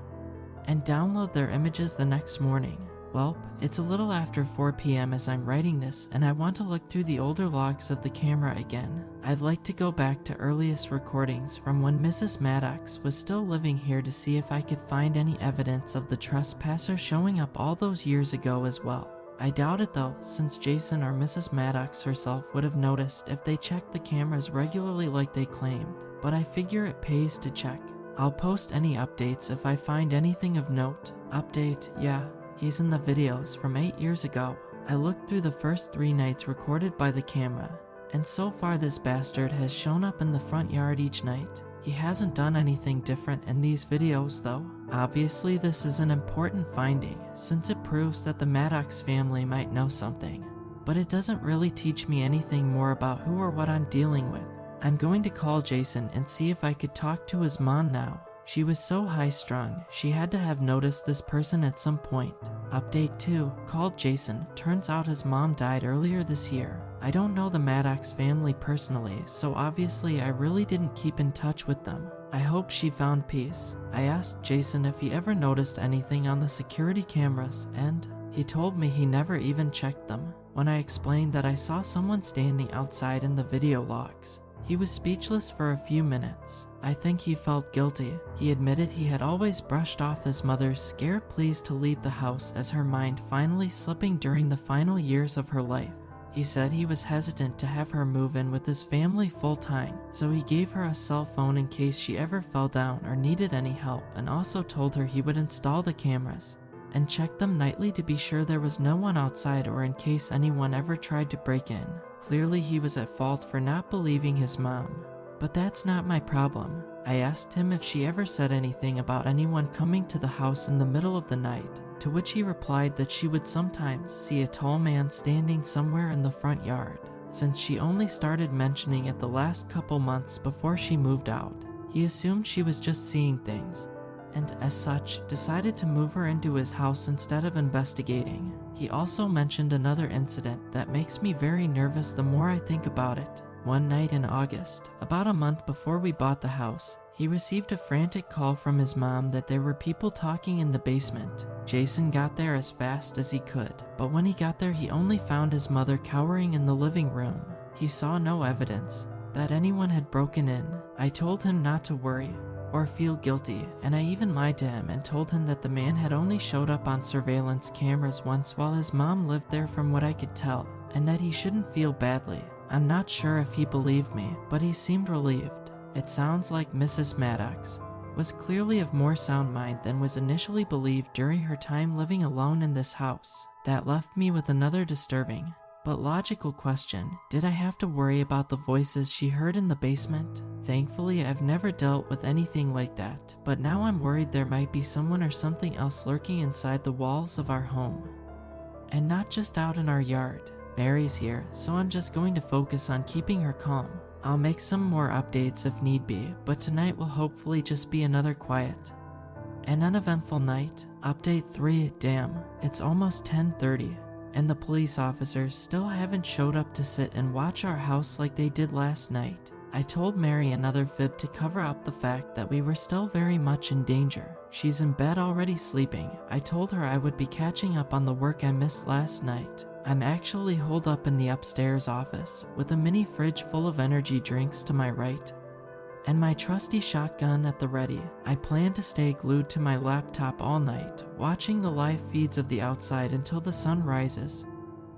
and download their images the next morning. Well, it's a little after 4 p.m. as I'm writing this, and I want to look through the older logs of the camera again. I'd like to go back to earliest recordings from when Mrs. Maddox was still living here to see if I could find any evidence of the trespasser showing up all those years ago as well. I doubt it though, since Jason or Mrs. Maddox herself would have noticed if they checked the cameras regularly like they claimed, but I figure it pays to check. I'll post any updates if I find anything of note. Update, yeah, he's in the videos from 8 years ago. I looked through the first 3 nights recorded by the camera, and so far this bastard has shown up in the front yard each night. He hasn't done anything different in these videos though. Obviously this is an important finding, since it proves that the Maddox family might know something, but it doesn't really teach me anything more about who or what I'm dealing with. I'm going to call Jason and see if I could talk to his mom now. She was so high-strung, she had to have noticed this person at some point. Update 2, called Jason. Turns out his mom died earlier this year. I don't know the Maddox family personally, so obviously I really didn't keep in touch with them. I hope she found peace. I asked Jason if he ever noticed anything on the security cameras, and he told me he never even checked them. When I explained that I saw someone standing outside in the video logs, he was speechless for a few minutes. I think he felt guilty. He admitted he had always brushed off his mother's scared pleas to leave the house as her mind finally slipping during the final years of her life. He said he was hesitant to have her move in with his family full-time, so he gave her a cell phone in case she ever fell down or needed any help, and also told her he would install the cameras and check them nightly to be sure there was no one outside or in case anyone ever tried to break in. Clearly he was at fault for not believing his mom, but that's not my problem. I asked him if she ever said anything about anyone coming to the house in the middle of the night, to which he replied that she would sometimes see a tall man standing somewhere in the front yard, since she only started mentioning it the last couple months before she moved out. He assumed she was just seeing things, and as such, decided to move her into his house instead of investigating. He also mentioned another incident that makes me very nervous the more I think about it. One night in August, about a month before we bought the house, he received a frantic call from his mom that there were people talking in the basement. Jason got there as fast as he could, but when he got there he only found his mother cowering in the living room. He saw no evidence that anyone had broken in. I told him not to worry or feel guilty, and I even lied to him and told him that the man had only showed up on surveillance cameras once while his mom lived there from what I could tell, and that he shouldn't feel badly. I'm not sure if he believed me, but he seemed relieved. It sounds like Mrs. Maddox was clearly of more sound mind than was initially believed during her time living alone in this house. That left me with another disturbing but logical question. Did I have to worry about the voices she heard in the basement? Thankfully, I've never dealt with anything like that, but now I'm worried there might be someone or something else lurking inside the walls of our home, and not just out in our yard. Mary's here, so I'm just going to focus on keeping her calm. I'll make some more updates if need be, but tonight will hopefully just be another quiet and uneventful night. Update 3, damn, it's almost 10:30, and the police officers still haven't showed up to sit and watch our house like they did last night. I told Mary another fib to cover up the fact that we were still very much in danger. She's in bed already sleeping. I told her I would be catching up on the work I missed last night, I'm actually holed up in the upstairs office with a mini fridge full of energy drinks to my right and my trusty shotgun at the ready. I plan to stay glued to my laptop all night, watching the live feeds of the outside until the sun rises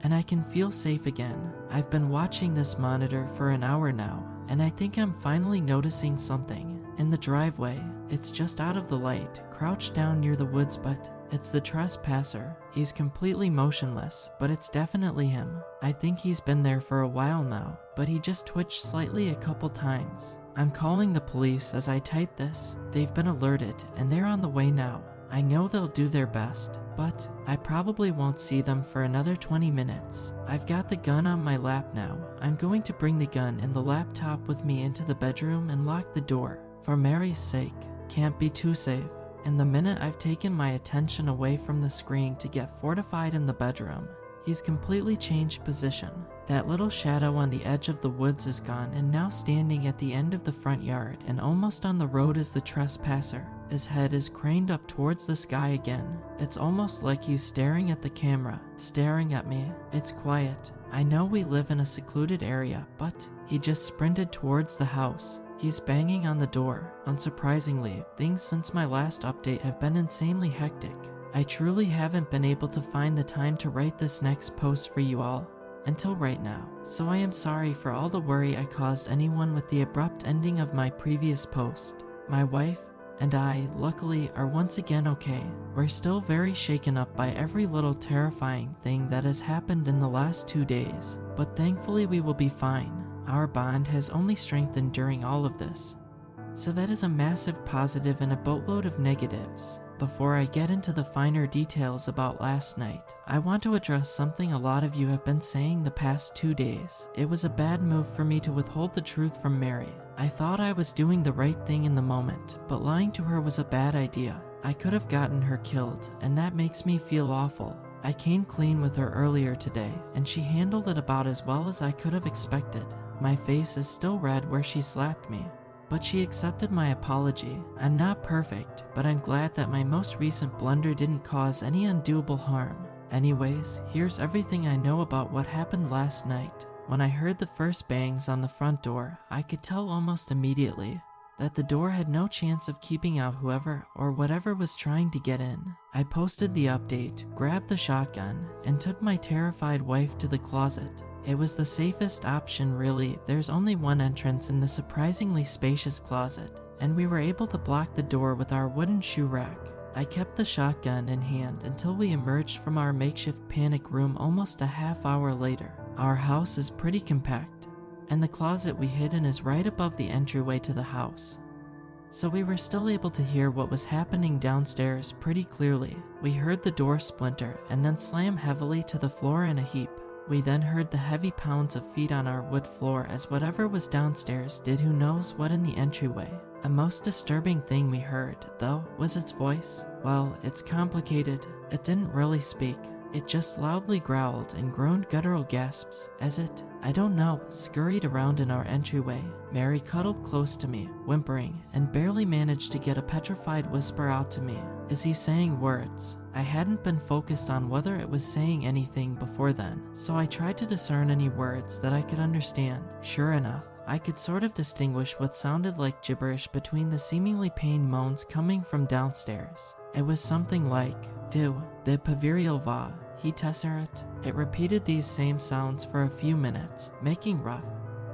and I can feel safe again. I've been watching this monitor for an hour now, and I think I'm finally noticing something. In the driveway, it's just out of the light, crouched down near the woods, but it's the trespasser. He's completely motionless, but it's definitely him. I think he's been there for a while now, but he just twitched slightly a couple times. I'm calling the police as I type this. They've been alerted, and they're on the way now. I know they'll do their best, but I probably won't see them for another 20 minutes. I've got the gun on my lap now. I'm going to bring the gun and the laptop with me into the bedroom and lock the door. For Mary's sake, can't be too safe. And the minute I've taken my attention away from the screen to get fortified in the bedroom, he's completely changed position. That little shadow on the edge of the woods is gone, and now standing at the end of the front yard and almost on the road is the trespasser. His head is craned up towards the sky again. It's almost like he's staring at the camera, staring at me. It's quiet. I know we live in a secluded area, but he just sprinted towards the house. He's banging on the door. Unsurprisingly, things since my last update have been insanely hectic. I truly haven't been able to find the time to write this next post for you all until right now, so I am sorry for all the worry I caused anyone with the abrupt ending of my previous post. My wife and I, luckily, are once again okay. We're still very shaken up by every little terrifying thing that has happened in the last 2 days, but thankfully we will be fine. Our bond has only strengthened during all of this. So that is a massive positive and a boatload of negatives. Before I get into the finer details about last night, I want to address something a lot of you have been saying the past 2 days. It was a bad move for me to withhold the truth from Mary. I thought I was doing the right thing in the moment, but lying to her was a bad idea. I could have gotten her killed, and that makes me feel awful. I came clean with her earlier today, and she handled it about as well as I could have expected. My face is still red where she slapped me, but she accepted my apology. I'm not perfect, but I'm glad that my most recent blunder didn't cause any undoable harm. Anyways, here's everything I know about what happened last night. When I heard the first bangs on the front door, I could tell almost immediately that the door had no chance of keeping out whoever or whatever was trying to get in. I posted the update, grabbed the shotgun, and took my terrified wife to the closet. It was the safest option really. There's only one entrance in the surprisingly spacious closet, and we were able to block the door with our wooden shoe rack. I kept the shotgun in hand until we emerged from our makeshift panic room almost a half hour later. Our house is pretty compact, and the closet we hid in is right above the entryway to the house. So we were still able to hear what was happening downstairs pretty clearly. We heard the door splinter and then slam heavily to the floor in a heap. We then heard the heavy pounds of feet on our wood floor as whatever was downstairs did who knows what in the entryway. The most disturbing thing we heard, though, was its voice. Well, it's complicated. It didn't really speak. It just loudly growled and groaned guttural gasps as it, I don't know, scurried around in our entryway. Mary cuddled close to me, whimpering, and barely managed to get a petrified whisper out to me. Is he saying words? I hadn't been focused on whether it was saying anything before then, so I tried to discern any words that I could understand. Sure enough, I could sort of distinguish what sounded like gibberish between the seemingly pained moans coming from downstairs. It was something like, Viu, de paviril va, he tesserat. It repeated these same sounds for a few minutes, making rough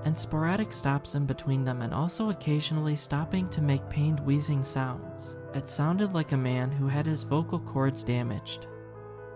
and sporadic stops in between them and also occasionally stopping to make pained wheezing sounds. It sounded like a man who had his vocal cords damaged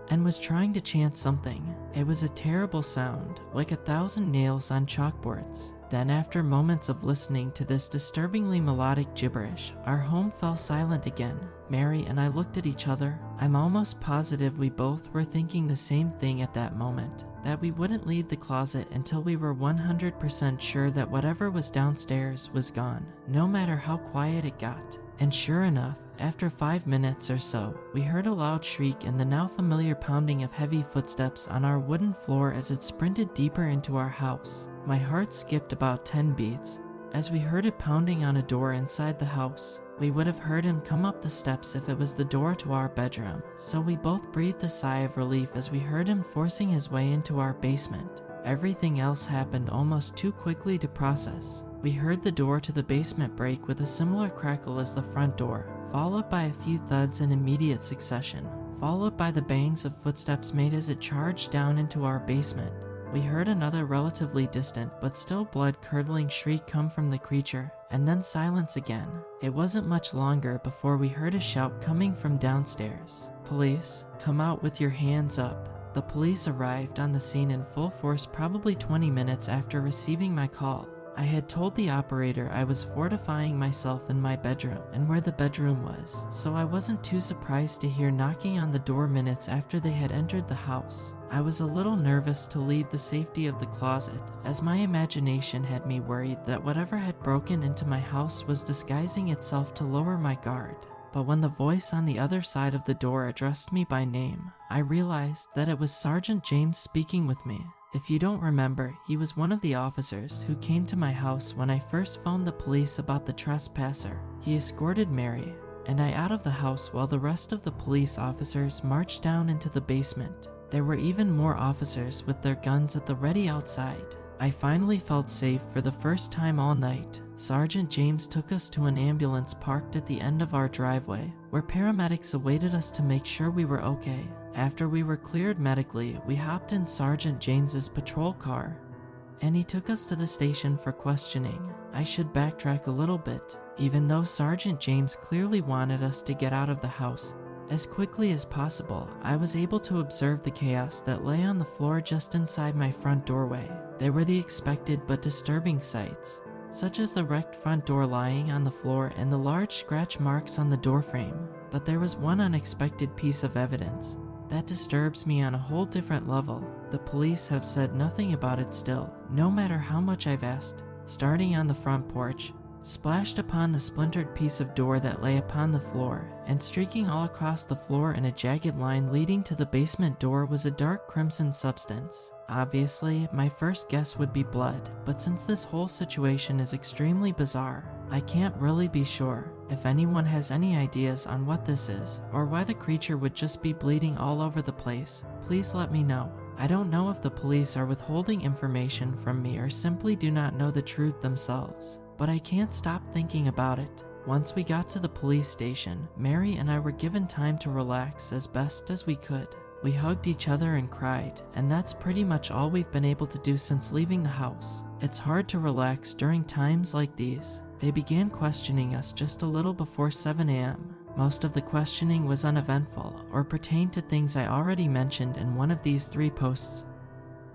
and was trying to chant something. It was a terrible sound, like 1,000 nails on chalkboards. Then after moments of listening to this disturbingly melodic gibberish, our home fell silent again. Mary and I looked at each other. I'm almost positive we both were thinking the same thing at that moment, that we wouldn't leave the closet until we were 100% sure that whatever was downstairs was gone, no matter how quiet it got. And sure enough, after 5 minutes or so, we heard a loud shriek and the now familiar pounding of heavy footsteps on our wooden floor as it sprinted deeper into our house. My heart skipped about 10 beats as we heard it pounding on a door inside the house. We would have heard him come up the steps if it was the door to our bedroom, so we both breathed a sigh of relief as we heard him forcing his way into our basement. Everything else happened almost too quickly to process. We heard the door to the basement break with a similar crackle as the front door, followed by a few thuds in immediate succession, followed by the bangs of footsteps made as it charged down into our basement. We heard another relatively distant but still blood-curdling shriek come from the creature, and then silence again. It wasn't much longer before we heard a shout coming from downstairs. "Police, come out with your hands up." The police arrived on the scene in full force probably 20 minutes after receiving my call. I had told the operator I was fortifying myself in my bedroom and where the bedroom was, so I wasn't too surprised to hear knocking on the door minutes after they had entered the house. I was a little nervous to leave the safety of the closet, as my imagination had me worried that whatever had broken into my house was disguising itself to lower my guard. But when the voice on the other side of the door addressed me by name, I realized that it was Sergeant James speaking with me. If you don't remember, he was one of the officers who came to my house when I first phoned the police about the trespasser. He escorted Mary and I out of the house while the rest of the police officers marched down into the basement. There were even more officers with their guns at the ready outside. I finally felt safe for the first time all night. Sergeant James took us to an ambulance parked at the end of our driveway, where paramedics awaited us to make sure we were okay. After we were cleared medically, we hopped in Sergeant James's patrol car, and he took us to the station for questioning. I should backtrack a little bit. Even though Sergeant James clearly wanted us to get out of the house as quickly as possible, I was able to observe the chaos that lay on the floor just inside my front doorway. They were the expected but disturbing sights, such as the wrecked front door lying on the floor and the large scratch marks on the doorframe. But there was one unexpected piece of evidence that disturbs me on a whole different level. The police have said nothing about it still, no matter how much I've asked. Starting on the front porch, splashed upon the splintered piece of door that lay upon the floor, and streaking all across the floor in a jagged line leading to the basement door was a dark crimson substance. Obviously, my first guess would be blood, but since this whole situation is extremely bizarre, I can't really be sure. If anyone has any ideas on what this is, or why the creature would just be bleeding all over the place, please let me know. I don't know if the police are withholding information from me or simply do not know the truth themselves, but I can't stop thinking about it. Once we got to the police station, Mary and I were given time to relax as best as we could. We hugged each other and cried, and that's pretty much all we've been able to do since leaving the house. It's hard to relax during times like these. They began questioning us just a little before 7 a.m. Most of the questioning was uneventful or pertained to things I already mentioned in one of these 3 posts,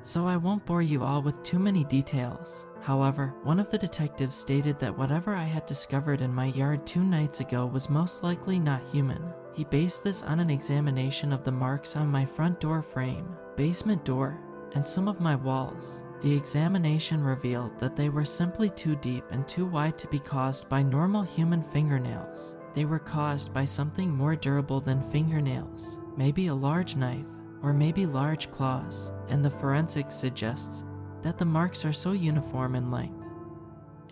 so I won't bore you all with too many details. However, one of the detectives stated that whatever I had discovered in my yard 2 nights ago was most likely not human. He based this on an examination of the marks on my front door frame, basement door, and some of my walls. The examination revealed that they were simply too deep and too wide to be caused by normal human fingernails. They were caused by something more durable than fingernails, maybe a large knife, or maybe large claws, and the forensics suggests that the marks are so uniform in length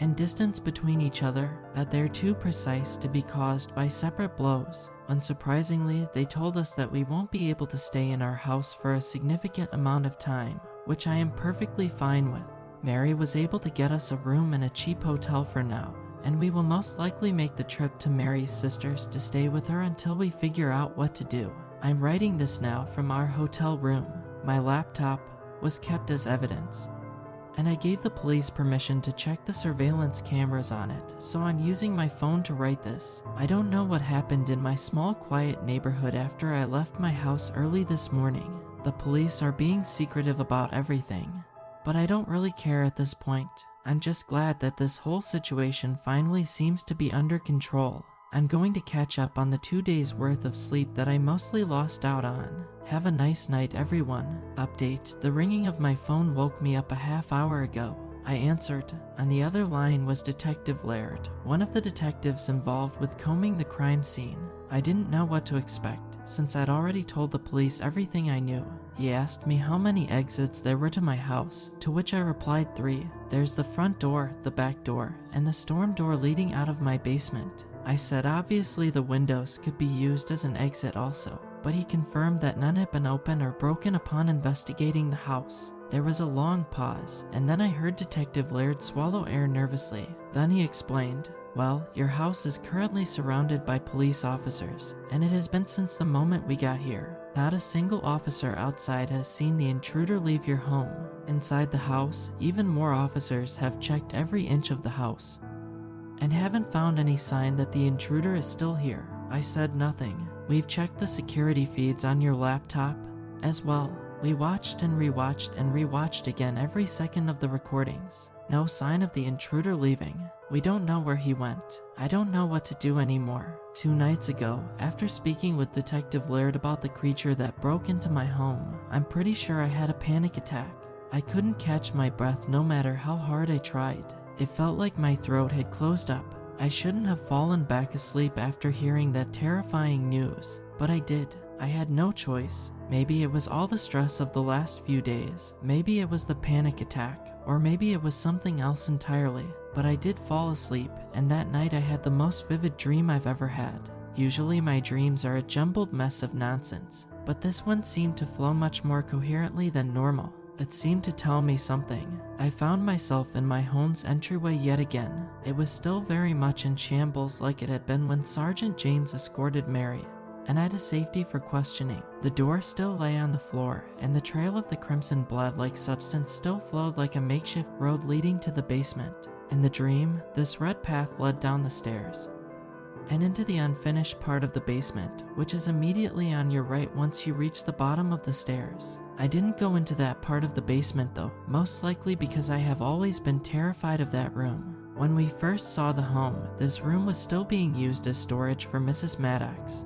and distance between each other that they're too precise to be caused by separate blows. Unsurprisingly, they told us that we won't be able to stay in our house for a significant amount of time, which I am perfectly fine with. Mary was able to get us a room in a cheap hotel for now, and we will most likely make the trip to Mary's sister's to stay with her until we figure out what to do. I'm writing this now from our hotel room. My laptop was kept as evidence, and I gave the police permission to check the surveillance cameras on it, so I'm using my phone to write this. I don't know what happened in my small quiet neighborhood after I left my house early this morning. The police are being secretive about everything, but I don't really care at this point. I'm just glad that this whole situation finally seems to be under control. I'm going to catch up on the 2 days worth of sleep that I mostly lost out on. Have a nice night, everyone. Update: the ringing of my phone woke me up a half hour ago. I answered. On the other line was Detective Laird, one of the detectives involved with combing the crime scene. I didn't know what to expect, since I'd already told the police everything I knew. He asked me how many exits there were to my house, to which I replied 3. There's the front door, the back door, and the storm door leading out of my basement. I said obviously the windows could be used as an exit also, but he confirmed that none had been opened or broken upon investigating the house. There was a long pause, and then I heard Detective Laird swallow air nervously. Then he explained, "Well, your house is currently surrounded by police officers, and it has been since the moment we got here. Not a single officer outside has seen the intruder leave your home. Inside the house, even more officers have checked every inch of the house and haven't found any sign that the intruder is still here." I said nothing. "We've checked the security feeds on your laptop as well. We watched and rewatched again every second of the recordings. No sign of the intruder leaving. We don't know where he went. I don't know what to do anymore. 2 nights ago, after speaking with Detective Laird about the creature that broke into my home, I'm pretty sure I had a panic attack. I couldn't catch my breath no matter how hard I tried. It felt like my throat had closed up. I shouldn't have fallen back asleep after hearing that terrifying news, but I did. I had no choice. Maybe it was all the stress of the last few days. Maybe it was the panic attack, or maybe it was something else entirely. But I did fall asleep, and that night I had the most vivid dream I've ever had. Usually my dreams are a jumbled mess of nonsense, but this one seemed to flow much more coherently than normal. It seemed to tell me something. I found myself in my home's entryway yet again. It was still very much in shambles like it had been when Sergeant James escorted Mary and I to safety for questioning. The door still lay on the floor, and the trail of the crimson blood-like substance still flowed like a makeshift road leading to the basement. In the dream, this red path led down the stairs and into the unfinished part of the basement, which is immediately on your right once you reach the bottom of the stairs. I didn't go into that part of the basement though, most likely because I have always been terrified of that room. When we first saw the home, this room was still being used as storage for Mrs. Maddox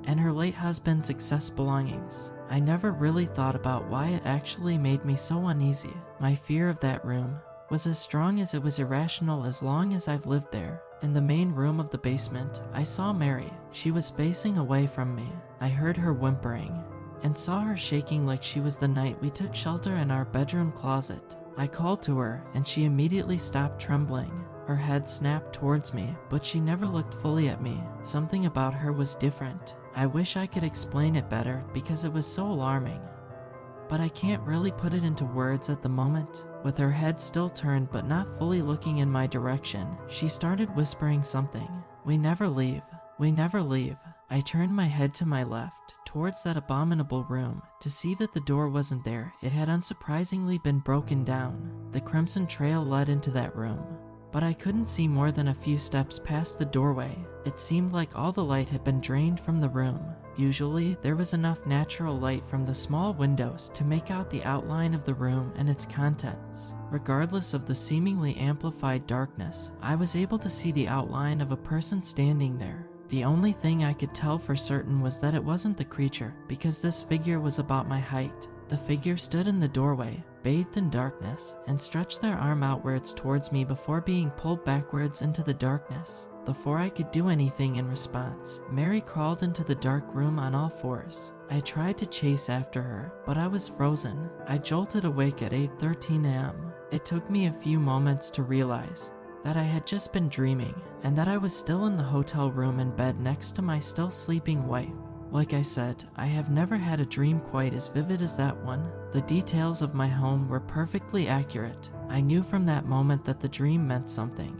and her late husband's excess belongings. I never really thought about why it actually made me so uneasy. My fear of that room was as strong as it was irrational as long as I've lived there. In the main room of the basement, I saw Mary. She was facing away from me. I heard her whimpering and saw her shaking like she was the night we took shelter in our bedroom closet. I called to her and she immediately stopped trembling. Her head snapped towards me, but she never looked fully at me. Something about her was different. I wish I could explain it better because it was so alarming, but I can't really put it into words at the moment. With her head still turned but not fully looking in my direction, she started whispering something. "We never leave. We never leave." I turned my head to my left, towards that abominable room, to see that the door wasn't there. It had unsurprisingly been broken down. The crimson trail led into that room, but I couldn't see more than a few steps past the doorway. It seemed like all the light had been drained from the room. Usually, there was enough natural light from the small windows to make out the outline of the room and its contents. Regardless of the seemingly amplified darkness, I was able to see the outline of a person standing there. The only thing I could tell for certain was that it wasn't the creature, because this figure was about my height. The figure stood in the doorway, bathed in darkness, and stretched their arm outwards towards me before being pulled backwards into the darkness. Before I could do anything in response, Mary crawled into the dark room on all fours. I tried to chase after her, but I was frozen. I jolted awake at 8:13 a.m. It took me a few moments to realize that I had just been dreaming, and that I was still in the hotel room in bed next to my still sleeping wife. Like I said, I have never had a dream quite as vivid as that one. The details of my home were perfectly accurate. I knew from that moment that the dream meant something,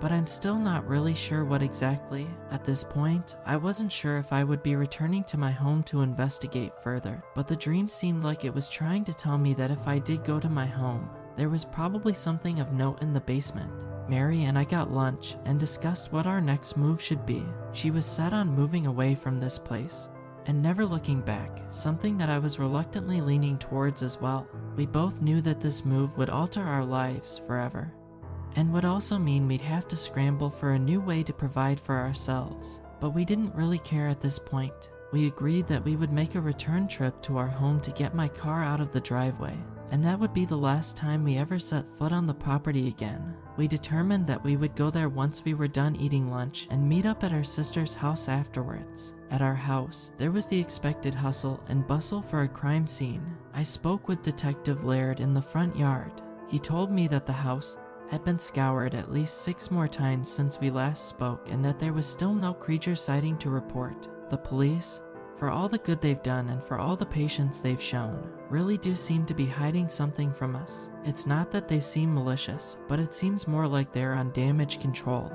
but I'm still not really sure what exactly. At this point, I wasn't sure if I would be returning to my home to investigate further, but the dream seemed like it was trying to tell me that if I did go to my home, there was probably something of note in the basement. Mary and I got lunch and discussed what our next move should be. She was set on moving away from this place and never looking back, something that I was reluctantly leaning towards as well. We both knew that this move would alter our lives forever, and would also mean we'd have to scramble for a new way to provide for ourselves. But we didn't really care at this point. We agreed that we would make a return trip to our home to get my car out of the driveway, and that would be the last time we ever set foot on the property again. We determined that we would go there once we were done eating lunch and meet up at our sister's house afterwards. At our house, there was the expected hustle and bustle for a crime scene. I spoke with Detective Laird in the front yard. He told me that the house had been scoured at least 6 more times since we last spoke, and that there was still no creature sighting to report. The police, for all the good they've done and for all the patience they've shown, really do seem to be hiding something from us. It's not that they seem malicious, but it seems more like they're on damage control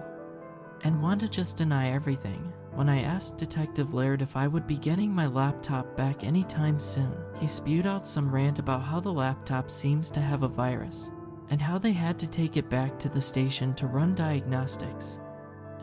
and want to just deny everything. When I asked Detective Laird if I would be getting my laptop back anytime soon, he spewed out some rant about how the laptop seems to have a virus, and how they had to take it back to the station to run diagnostics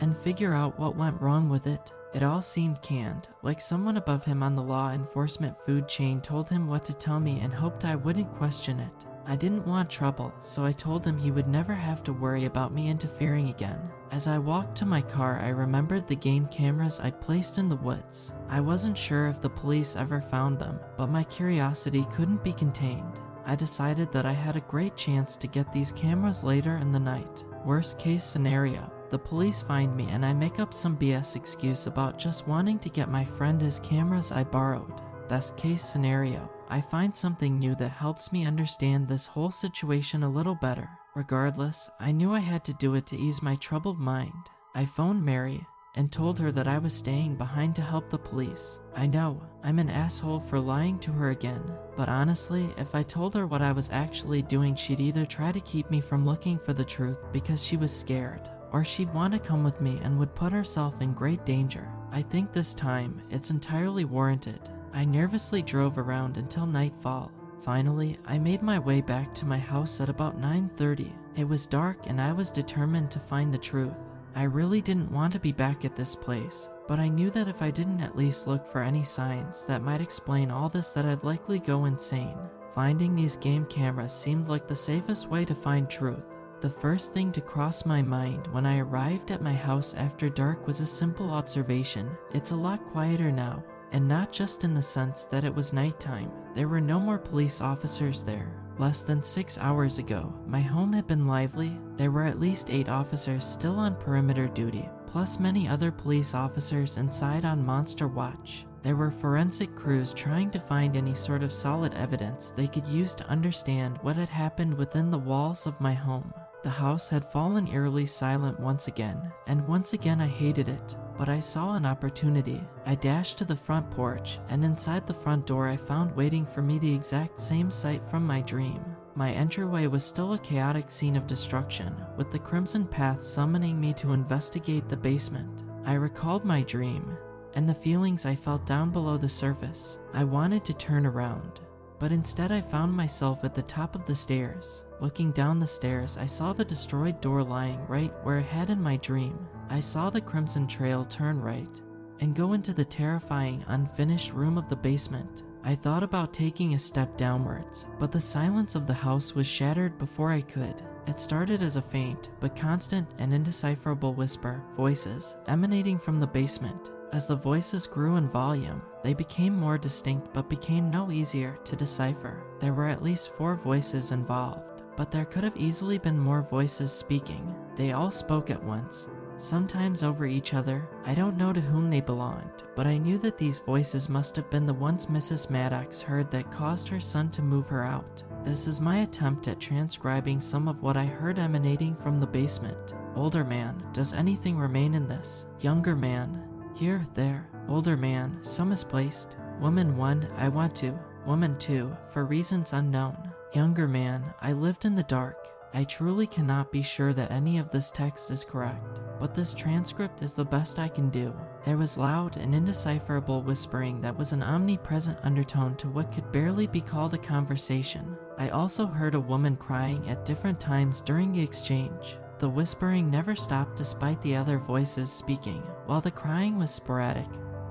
and figure out what went wrong with it. It all seemed canned, like someone above him on the law enforcement food chain told him what to tell me and hoped I wouldn't question it. I didn't want trouble, so I told him he would never have to worry about me interfering again. As I walked to my car, I remembered the game cameras I'd placed in the woods. I wasn't sure if the police ever found them, but my curiosity couldn't be contained. I decided that I had a great chance to get these cameras later in the night. Worst case scenario, the police find me and I make up some BS excuse about just wanting to get my friend his cameras I borrowed. Best case scenario, I find something new that helps me understand this whole situation a little better. Regardless, I knew I had to do it to ease my troubled mind. I phoned Mary and told her that I was staying behind to help the police. I know, I'm an asshole for lying to her again, but honestly, if I told her what I was actually doing, she'd either try to keep me from looking for the truth because she was scared, or she'd want to come with me and would put herself in great danger. I think this time, it's entirely warranted. I nervously drove around until nightfall. Finally, I made my way back to my house at about 9:30. It was dark and I was determined to find the truth. I really didn't want to be back at this place, but I knew that if I didn't at least look for any signs that might explain all this, that I'd likely go insane. Finding these game cameras seemed like the safest way to find truth. The first thing to cross my mind when I arrived at my house after dark was a simple observation. It's a lot quieter now. And not just in the sense that it was nighttime. There were no more police officers there. Less than 6 hours ago, my home had been lively. There were at least 8 officers still on perimeter duty, plus many other police officers inside on monster watch. There were forensic crews trying to find any sort of solid evidence they could use to understand what had happened within the walls of my home. The house had fallen eerily silent once again, and once again I hated it. But I saw an opportunity. I dashed to the front porch, and inside the front door I found waiting for me the exact same sight from my dream. My entryway was still a chaotic scene of destruction, with the crimson path summoning me to investigate the basement. I recalled my dream, and the feelings I felt down below the surface. I wanted to turn around, but instead I found myself at the top of the stairs. Looking down the stairs, I saw the destroyed door lying right where it had in my dream. I saw the crimson trail turn right and go into the terrifying unfinished room of the basement. I thought about taking a step downwards, but the silence of the house was shattered before I could. It started as a faint but constant and indecipherable whisper, voices emanating from the basement. As the voices grew in volume, they became more distinct but became no easier to decipher. There were at least 4 voices involved, but there could have easily been more voices speaking. They all spoke at once, sometimes over each other. I don't know to whom they belonged, but I knew that these voices must have been the ones Mrs. Maddox heard that caused her son to move her out. This is my attempt at transcribing some of what I heard emanating from the basement. Older man, does anything remain in this? Younger man, here, there. Older man, some is placed. Woman 1, I want to. Woman 2, for reasons unknown. Younger man, I lived in the dark. I truly cannot be sure that any of this text is correct, but this transcript is the best I can do. There was loud and indecipherable whispering that was an omnipresent undertone to what could barely be called a conversation. I also heard a woman crying at different times during the exchange. The whispering never stopped despite the other voices speaking, while the crying was sporadic,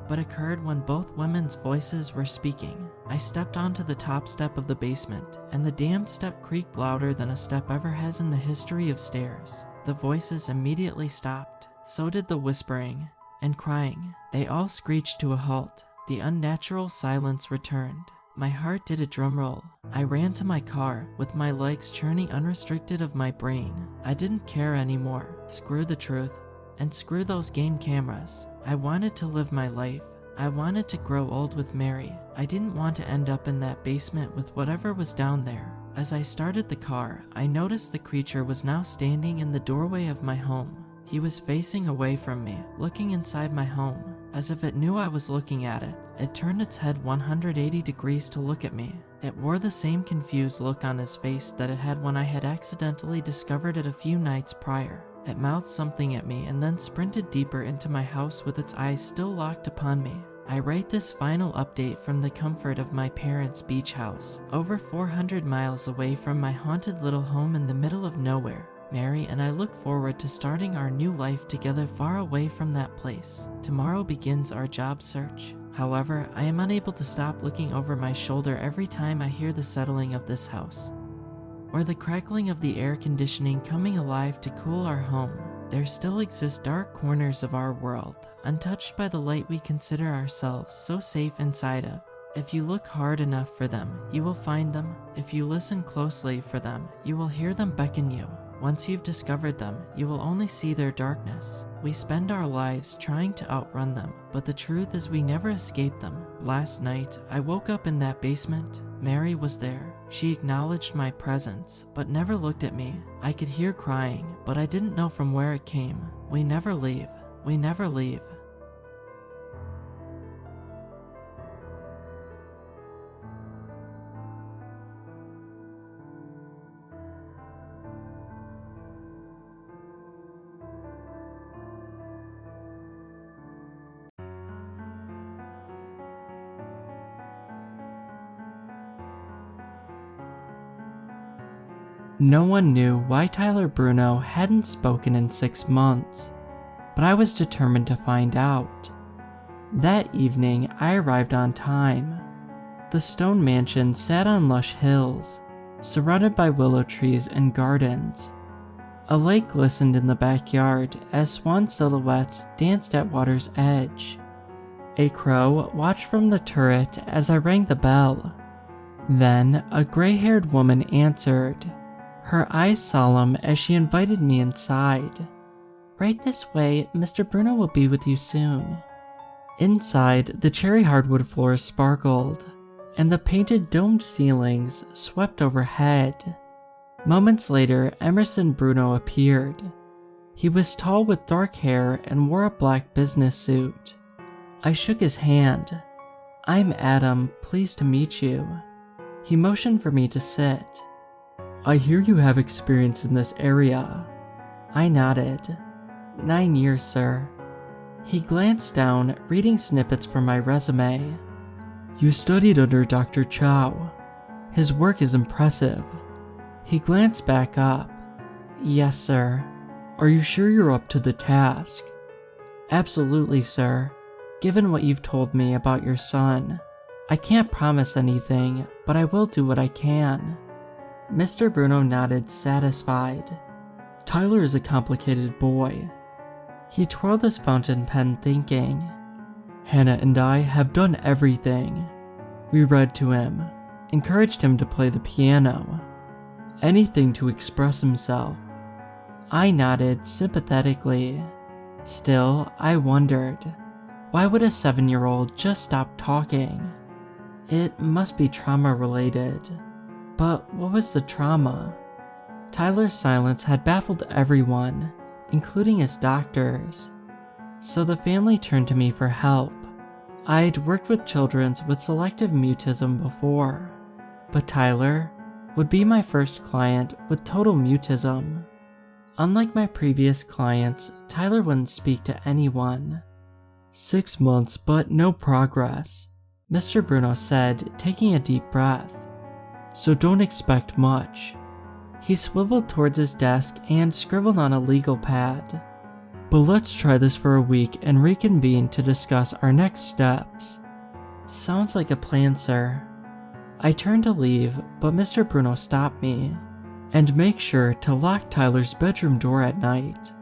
but occurred when both women's voices were speaking. I stepped onto the top step of the basement, and the damned step creaked louder than a step ever has in the history of stairs. The voices immediately stopped. So did the whispering and crying. They all screeched to a halt. The unnatural silence returned. My heart did a drum roll. I ran to my car, with my legs churning unrestricted of my brain. I didn't care anymore. Screw the truth, and screw those game cameras. I wanted to live my life. I wanted to grow old with Mary. I didn't want to end up in that basement with whatever was down there. As I started the car, I noticed the creature was now standing in the doorway of my home. He was facing away from me, looking inside my home. As if it knew I was looking at it, it turned its head 180 degrees to look at me. It wore the same confused look on his face that it had when I had accidentally discovered it a few nights prior. It mouthed something at me and then sprinted deeper into my house with its eyes still locked upon me. I write this final update from the comfort of my parents' beach house, over 400 miles away from my haunted little home in the middle of nowhere. Mary and I look forward to starting our new life together far away from that place. Tomorrow begins our job search. However, I am unable to stop looking over my shoulder every time I hear the settling of this house, or the crackling of the air conditioning coming alive to cool our home. There still exist dark corners of our world, untouched by the light we consider ourselves so safe inside of. If you look hard enough for them, you will find them. If you listen closely for them, you will hear them beckon you. Once you've discovered them, you will only see their darkness. We spend our lives trying to outrun them, but the truth is we never escape them. Last night, I woke up in that basement. Mary was there. She acknowledged my presence, but never looked at me. I could hear crying, but I didn't know from where it came. We never leave. We never leave. No one knew why Tyler Bruno hadn't spoken in 6 months, but I was determined to find out. That evening, I arrived on time. The stone mansion sat on lush hills, surrounded by willow trees and gardens. A lake glistened in the backyard as swan silhouettes danced at water's edge. A crow watched from the turret as I rang the bell. Then, a gray-haired woman answered, her eyes solemn as she invited me inside. Right this way, Mr. Bruno will be with you soon. Inside, the cherry hardwood floors sparkled, and the painted domed ceilings swept overhead. Moments later, Emerson Bruno appeared. He was tall with dark hair and wore a black business suit. I shook his hand. I'm Adam, pleased to meet you. He motioned for me to sit. I hear you have experience in this area. I nodded. 9 years, sir. He glanced down, reading snippets from my resume. You studied under Dr. Chow. His work is impressive. He glanced back up. Yes, sir. Are you sure you're up to the task? Absolutely, sir. Given what you've told me about your son, I can't promise anything, but I will do what I can. Mr. Bruno nodded, satisfied. Tyler is a complicated boy. He twirled his fountain pen, thinking. Hannah and I have done everything. We read to him, encouraged him to play the piano, anything to express himself. I nodded sympathetically. Still, I wondered, why would a 7-year-old just stop talking? It must be trauma-related. But what was the trauma? Tyler's silence had baffled everyone, including his doctors. So the family turned to me for help. I'd worked with children with selective mutism before, but Tyler would be my first client with total mutism. Unlike my previous clients, Tyler wouldn't speak to anyone. 6 months, but no progress, Mr. Bruno said, taking a deep breath. So don't expect much. He swiveled towards his desk and scribbled on a legal pad. But let's try this for a week and reconvene to discuss our next steps. Sounds like a plan, sir. I turned to leave, but Mr. Bruno stopped me. And make sure to lock Tyler's bedroom door at night.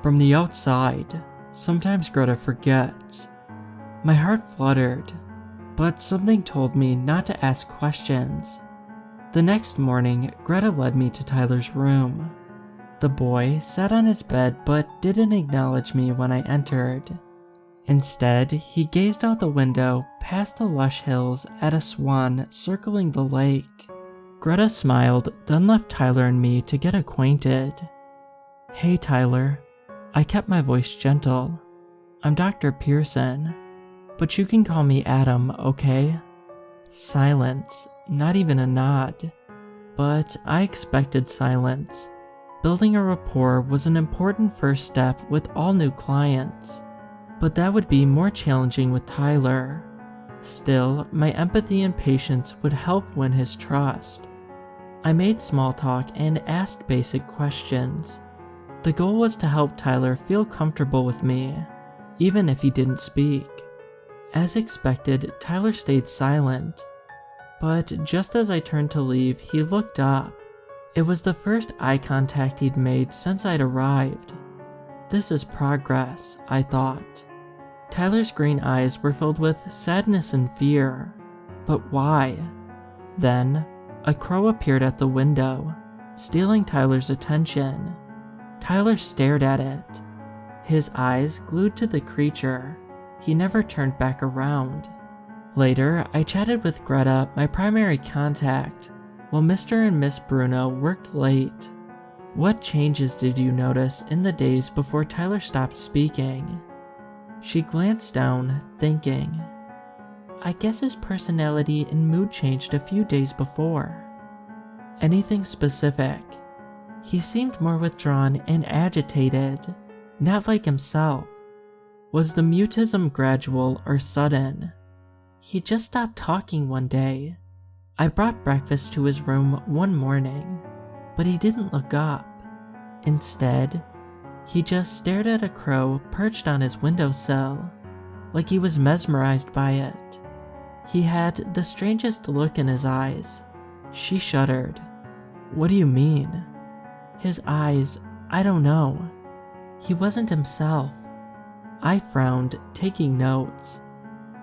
From the outside, sometimes Greta forgets. My heart fluttered, but something told me not to ask questions. The next morning, Greta led me to Tyler's room. The boy sat on his bed but didn't acknowledge me when I entered. Instead, he gazed out the window past the lush hills at a swan circling the lake. Greta smiled, then left Tyler and me to get acquainted. "Hey Tyler." I kept my voice gentle. "I'm Dr. Pearson, but you can call me Adam, okay?" Silence, not even a nod. But I expected silence. Building a rapport was an important first step with all new clients, but that would be more challenging with Tyler. Still, my empathy and patience would help win his trust. I made small talk and asked basic questions. The goal was to help Tyler feel comfortable with me, even if he didn't speak. As expected, Tyler stayed silent, but just as I turned to leave, he looked up. It was the first eye contact he'd made since I'd arrived. This is progress, I thought. Tyler's green eyes were filled with sadness and fear. But why? Then, a crow appeared at the window, stealing Tyler's attention. Tyler stared at it, his eyes glued to the creature. He never turned back around. Later, I chatted with Greta, my primary contact, while Mr. and Miss Bruno worked late. "What changes did you notice in the days before Tyler stopped speaking?" She glanced down, thinking. "I guess his personality and mood changed a few days before." "Anything specific?" "He seemed more withdrawn and agitated, not like himself." "Was the mutism gradual or sudden?" "He just stopped talking one day. I brought breakfast to his room one morning, but he didn't look up. Instead, he just stared at a crow perched on his windowsill, like he was mesmerized by it. He had the strangest look in his eyes." She shuddered. "What do you mean?" "His eyes, I don't know. He wasn't himself." I frowned, taking notes.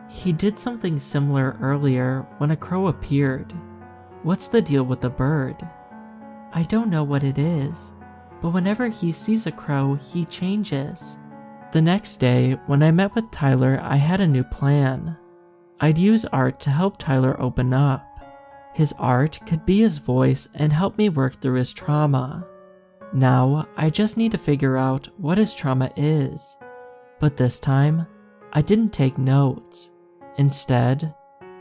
"He did something similar earlier when a crow appeared. What's the deal with the bird?" "I don't know what it is, but whenever he sees a crow, he changes." The next day, when I met with Tyler, I had a new plan. I'd use art to help Tyler open up. His art could be his voice and help me work through his trauma. Now, I just need to figure out what his trauma is. But this time, I didn't take notes. Instead,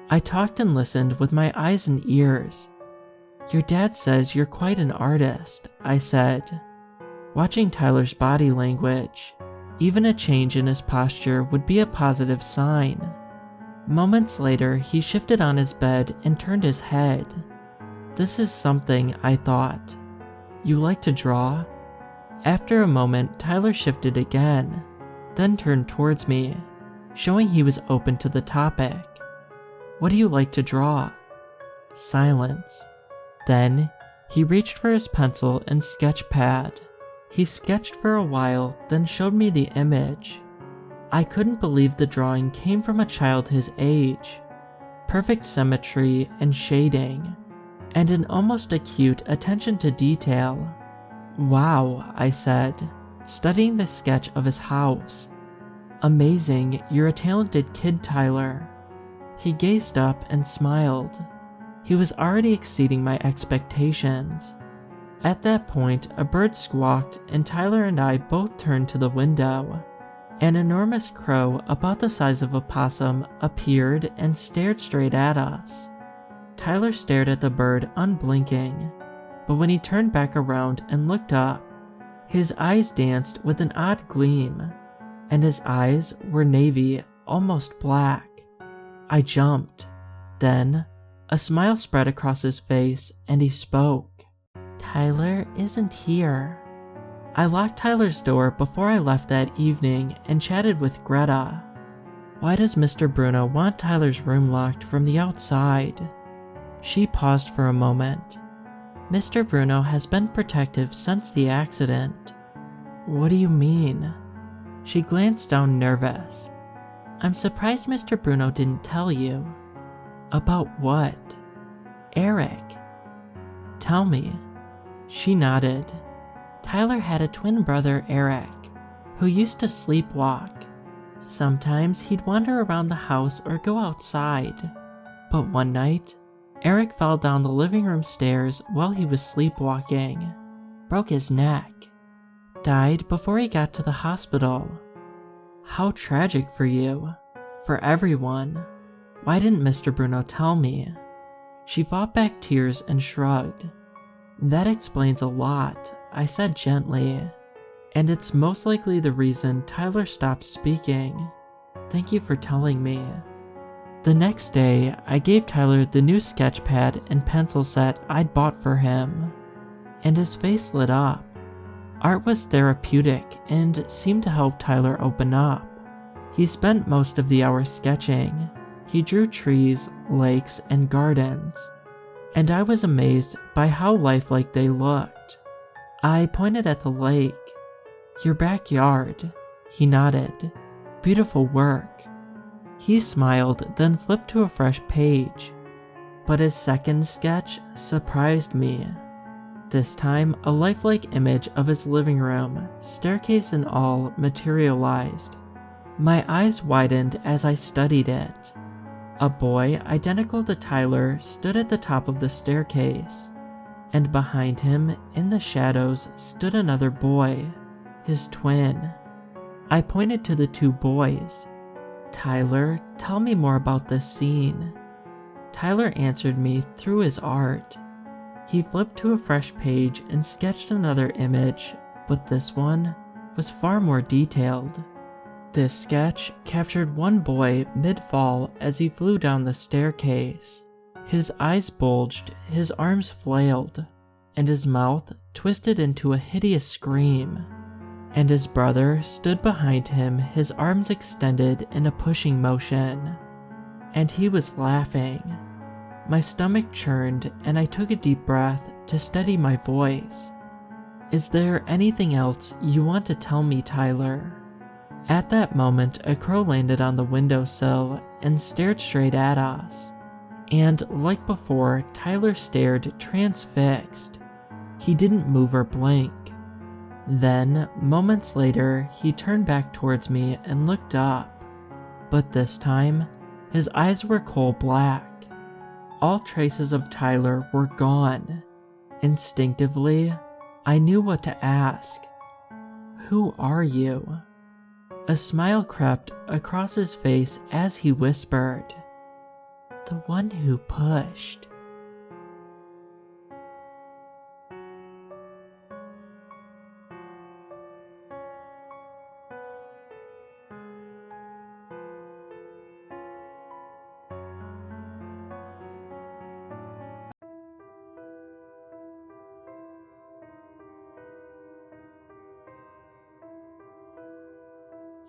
I talked and listened with my eyes and ears. "Your dad says you're quite an artist," I said. Watching Tyler's body language, even a change in his posture would be a positive sign. Moments later, he shifted on his bed and turned his head. "This is something," I thought. "You like to draw?" After a moment, Tyler shifted again, then turned towards me, showing he was open to the topic. "What do you like to draw?" Silence. Then, he reached for his pencil and sketch pad. He sketched for a while, then showed me the image. I couldn't believe the drawing came from a child his age. Perfect symmetry and shading, and an almost acute attention to detail. "Wow," I said, studying the sketch of his house. "Amazing, you're a talented kid, Tyler." He gazed up and smiled. He was already exceeding my expectations. At that point, a bird squawked and Tyler and I both turned to the window. An enormous crow about the size of a possum appeared and stared straight at us. Tyler stared at the bird unblinking, but when he turned back around and looked up, his eyes danced with an odd gleam, and his eyes were navy, almost black. I jumped. Then, a smile spread across his face and he spoke. "Tyler isn't here." I locked Tyler's door before I left that evening and chatted with Greta. "Why does Mr. Bruno want Tyler's room locked from the outside?" She paused for a moment. "Mr. Bruno has been protective since the accident." "What do you mean?" She glanced down nervous. "I'm surprised Mr. Bruno didn't tell you." "About what?" "Eric." "Tell me." She nodded. "Tyler had a twin brother, Eric, who used to sleepwalk. Sometimes he'd wander around the house or go outside. But one night, Eric fell down the living room stairs while he was sleepwalking, broke his neck, died before he got to the hospital. How tragic for you, for everyone. Why didn't Mr. Bruno tell me? She fought back tears and shrugged. That explains a lot, I said gently, and it's most likely the reason Tyler stopped speaking. Thank you for telling me. The next day, I gave Tyler the new sketch pad and pencil set I'd bought for him, and his face lit up. Art was therapeutic and seemed to help Tyler open up. He spent most of the hour sketching. He drew trees, lakes, and gardens, and I was amazed by how lifelike they looked. I pointed at the lake. Your backyard. He nodded. Beautiful work. He smiled, then flipped to a fresh page. But his second sketch surprised me. This time, a lifelike image of his living room, staircase and all, materialized. My eyes widened as I studied it. A boy identical to Tyler stood at the top of the staircase, and behind him, in the shadows, stood another boy, his twin. I pointed to the two boys. Tyler, tell me more about this scene. Tyler answered me through his art. He flipped to a fresh page and sketched another image, but this one was far more detailed. This sketch captured one boy mid-fall as he flew down the staircase. His eyes bulged, his arms flailed, and his mouth twisted into a hideous scream. And his brother stood behind him, his arms extended in a pushing motion. And he was laughing. My stomach churned and I took a deep breath to steady my voice. Is there anything else you want to tell me, Tyler? At that moment, a crow landed on the windowsill and stared straight at us. And like before, Tyler stared transfixed. He didn't move or blink. Then, moments later, he turned back towards me and looked up. But this time, his eyes were coal black. All traces of Tyler were gone. Instinctively, I knew what to ask. Who are you? A smile crept across his face as he whispered, the one who pushed.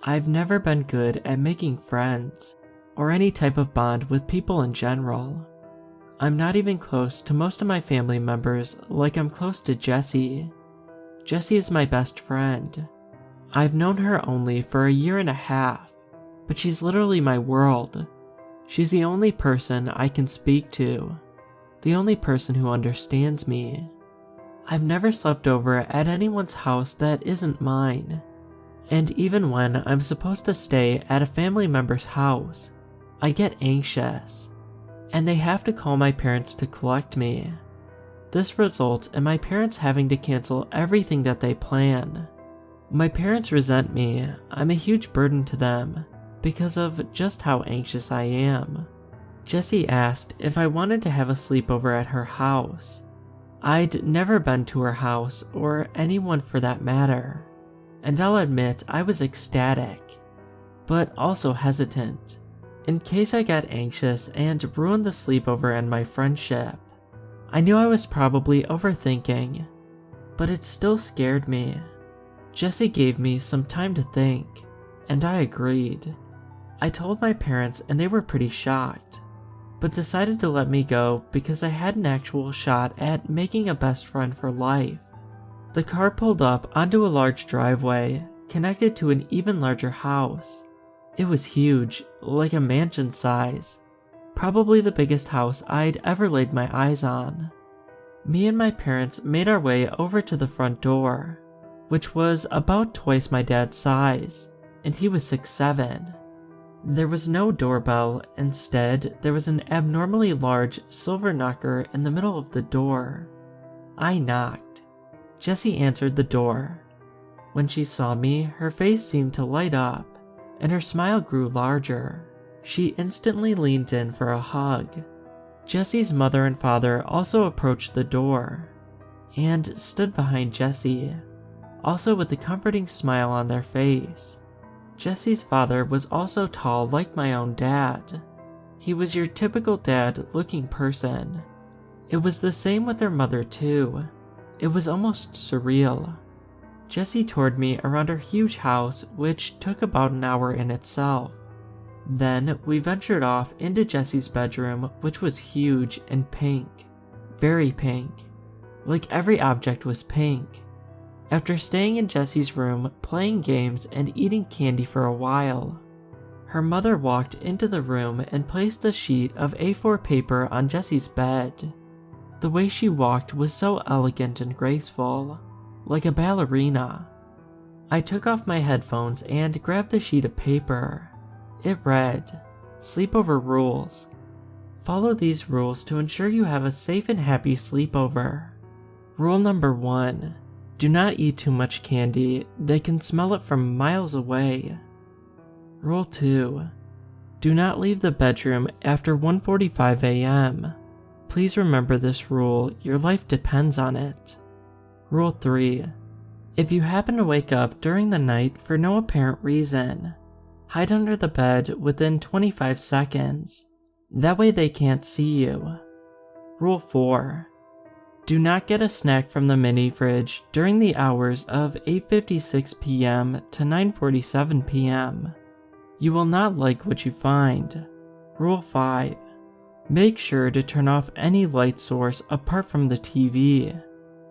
I've never been good at making friends, or any type of bond with people in general. I'm not even close to most of my family members like I'm close to Jessie. Jessie is my best friend. I've known her only for a year and a half, but she's literally my world. She's the only person I can speak to, the only person who understands me. I've never slept over at anyone's house that isn't mine. And even when I'm supposed to stay at a family member's house, I get anxious, and they have to call my parents to collect me. This results in my parents having to cancel everything that they plan. My parents resent me. I'm a huge burden to them because of just how anxious I am. Jessie asked if I wanted to have a sleepover at her house. I'd never been to her house, or anyone for that matter. And I'll admit I was ecstatic, but also hesitant, in case I got anxious and ruined the sleepover and my friendship. I knew I was probably overthinking, but it still scared me. Jessie gave me some time to think, and I agreed. I told my parents and they were pretty shocked, but decided to let me go because I had an actual shot at making a best friend for life. The car pulled up onto a large driveway, connected to an even larger house. It was huge, like a mansion size. Probably the biggest house I'd ever laid my eyes on. Me and my parents made our way over to the front door, which was about twice my dad's size, and he was 6'7". There was no doorbell. Instead, there was an abnormally large silver knocker in the middle of the door. I knocked. Jessie answered the door. When she saw me, her face seemed to light up, and her smile grew larger. She instantly leaned in for a hug. Jessie's mother and father also approached the door and stood behind Jessie, also with a comforting smile on their face. Jessie's father was also tall like my own dad. He was your typical dad-looking person. It was the same with their mother too. It was almost surreal. Jessie toured me around her huge house, which took about an hour in itself. Then we ventured off into Jessie's bedroom, which was huge and pink. Very pink. Like every object was pink. After staying in Jessie's room, playing games and eating candy for a while, her mother walked into the room and placed a sheet of A4 paper on Jessie's bed. The way she walked was so elegant and graceful, like a ballerina. I took off my headphones and grabbed the sheet of paper. It read, "Sleepover rules. Follow these rules to ensure you have a safe and happy sleepover. Rule number 1. Do not eat too much candy. They can smell it from miles away. Rule 2. Do not leave the bedroom after 1:45 a.m. Please remember this rule, your life depends on it. Rule 3. If you happen to wake up during the night for no apparent reason, hide under the bed within 25 seconds. That way they can't see you. Rule 4. Do not get a snack from the mini fridge during the hours of 8:56 p.m. to 9:47 p.m. You will not like what you find. Rule 5. Make sure to turn off any light source apart from the TV.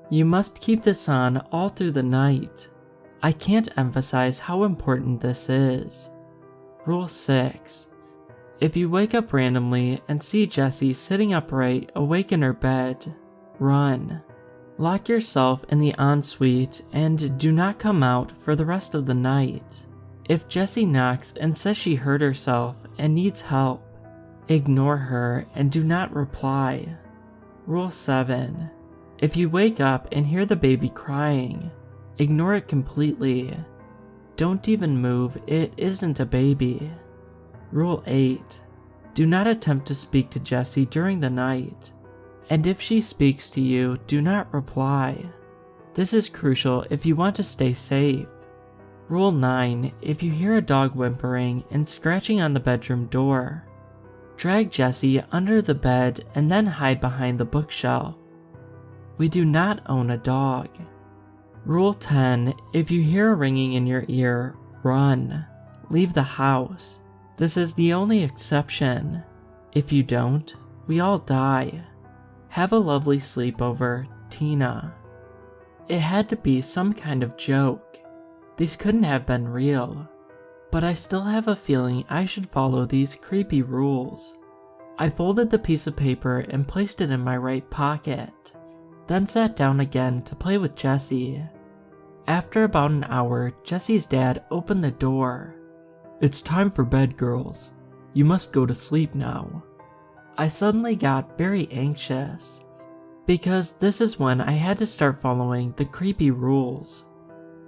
You must keep this on all through the night. I can't emphasize how important this is. Rule 6. If you wake up randomly and see Jessie sitting upright awake in her bed, run. Lock yourself in the ensuite and do not come out for the rest of the night. If Jessie knocks and says she hurt herself and needs help, ignore her and do not reply. Rule 7. If you wake up and hear the baby crying, ignore it completely. Don't even move, it isn't a baby. Rule 8. Do not attempt to speak to Jessie during the night. And if she speaks to you, do not reply. This is crucial if you want to stay safe. Rule 9. If you hear a dog whimpering and scratching on the bedroom door, drag Jessie under the bed and then hide behind the bookshelf. We do not own a dog. Rule 10. If you hear a ringing in your ear, run. Leave the house. This is the only exception. If you don't, we all die. Have a lovely sleepover, Tina. It had to be some kind of joke. These couldn't have been real. But I still have a feeling I should follow these creepy rules. I folded the piece of paper and placed it in my right pocket, then sat down again to play with Jessie. After about an hour, Jessie's dad opened the door. "It's time for bed, girls. You must go to sleep now." I suddenly got very anxious, because this is when I had to start following the creepy rules.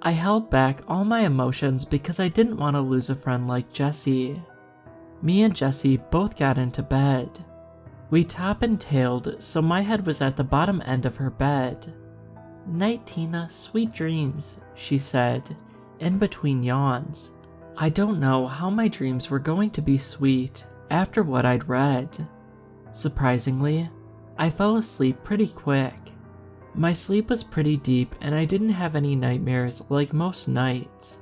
I held back all my emotions because I didn't want to lose a friend like Jessie. Me and Jessie both got into bed. We top and tailed, so my head was at the bottom end of her bed. "Night, Tina, sweet dreams," she said, in between yawns. I don't know how my dreams were going to be sweet after what I'd read. Surprisingly, I fell asleep pretty quick. My sleep was pretty deep and I didn't have any nightmares like most nights.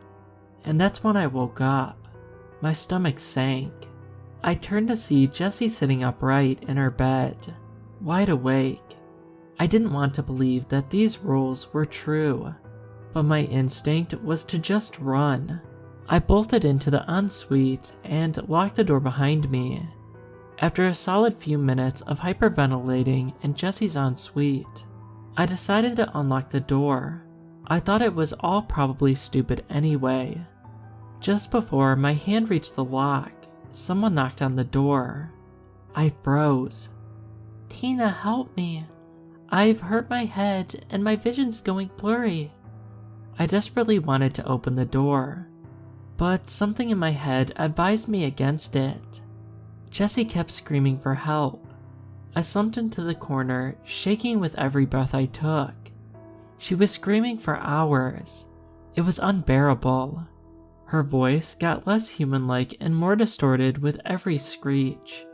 And that's when I woke up. My stomach sank. I turned to see Jessie sitting upright in her bed, wide awake. I didn't want to believe that these rules were true, but my instinct was to just run. I bolted into the ensuite and locked the door behind me. After a solid few minutes of hyperventilating in Jessie's ensuite, I decided to unlock the door. I thought it was all probably stupid anyway. Just before my hand reached the lock, someone knocked on the door. I froze. "Tina, help me. I've hurt my head and my vision's going blurry." I desperately wanted to open the door, but something in my head advised me against it. Jessie kept screaming for help. I slumped into the corner, shaking with every breath I took. She was screaming for hours. It was unbearable. Her voice got less human-like and more distorted with every screech.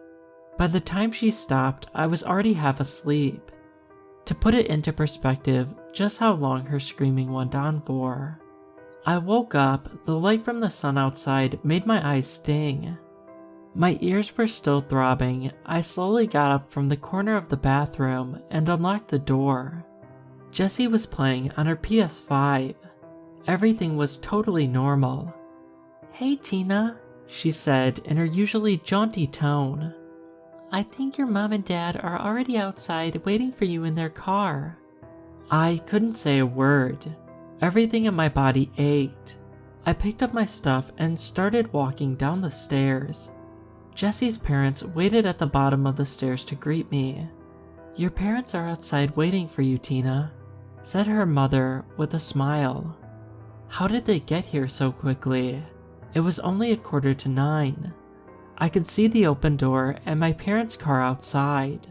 By the time she stopped, I was already half asleep. To put it into perspective, just how long her screaming went on for. I woke up, the light from the sun outside made my eyes sting. My ears were still throbbing. I slowly got up from the corner of the bathroom and unlocked the door. Jessie was playing on her PS5. Everything was totally normal. "Hey Tina," she said in her usually jaunty tone. "I think your mom and dad are already outside waiting for you in their car." I couldn't say a word. Everything in my body ached. I picked up my stuff and started walking down the stairs. Jessie's parents waited at the bottom of the stairs to greet me. "Your parents are outside waiting for you, Tina," said her mother with a smile. How did they get here so quickly? It was only 9:15. I could see the open door and my parents' car outside.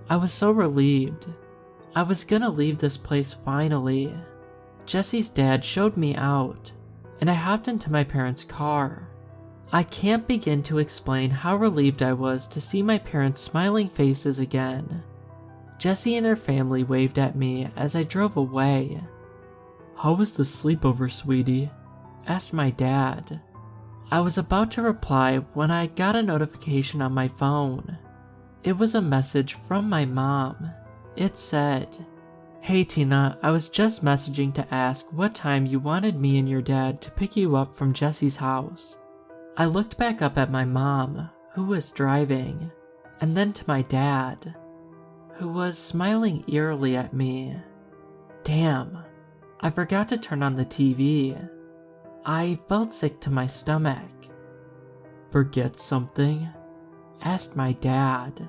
I was so relieved. I was gonna leave this place finally. Jessie's dad showed me out, and I hopped into my parents' car. I can't begin to explain how relieved I was to see my parents' smiling faces again. Jessie and her family waved at me as I drove away. "How was the sleepover, sweetie?" asked my dad. I was about to reply when I got a notification on my phone. It was a message from my mom. It said, "Hey Tina, I was just messaging to ask what time you wanted me and your dad to pick you up from Jessie's house." I looked back up at my mom, who was driving, and then to my dad, who was smiling eerily at me. Damn, I forgot to turn on the TV. I felt sick to my stomach. "Forget something?" asked my dad.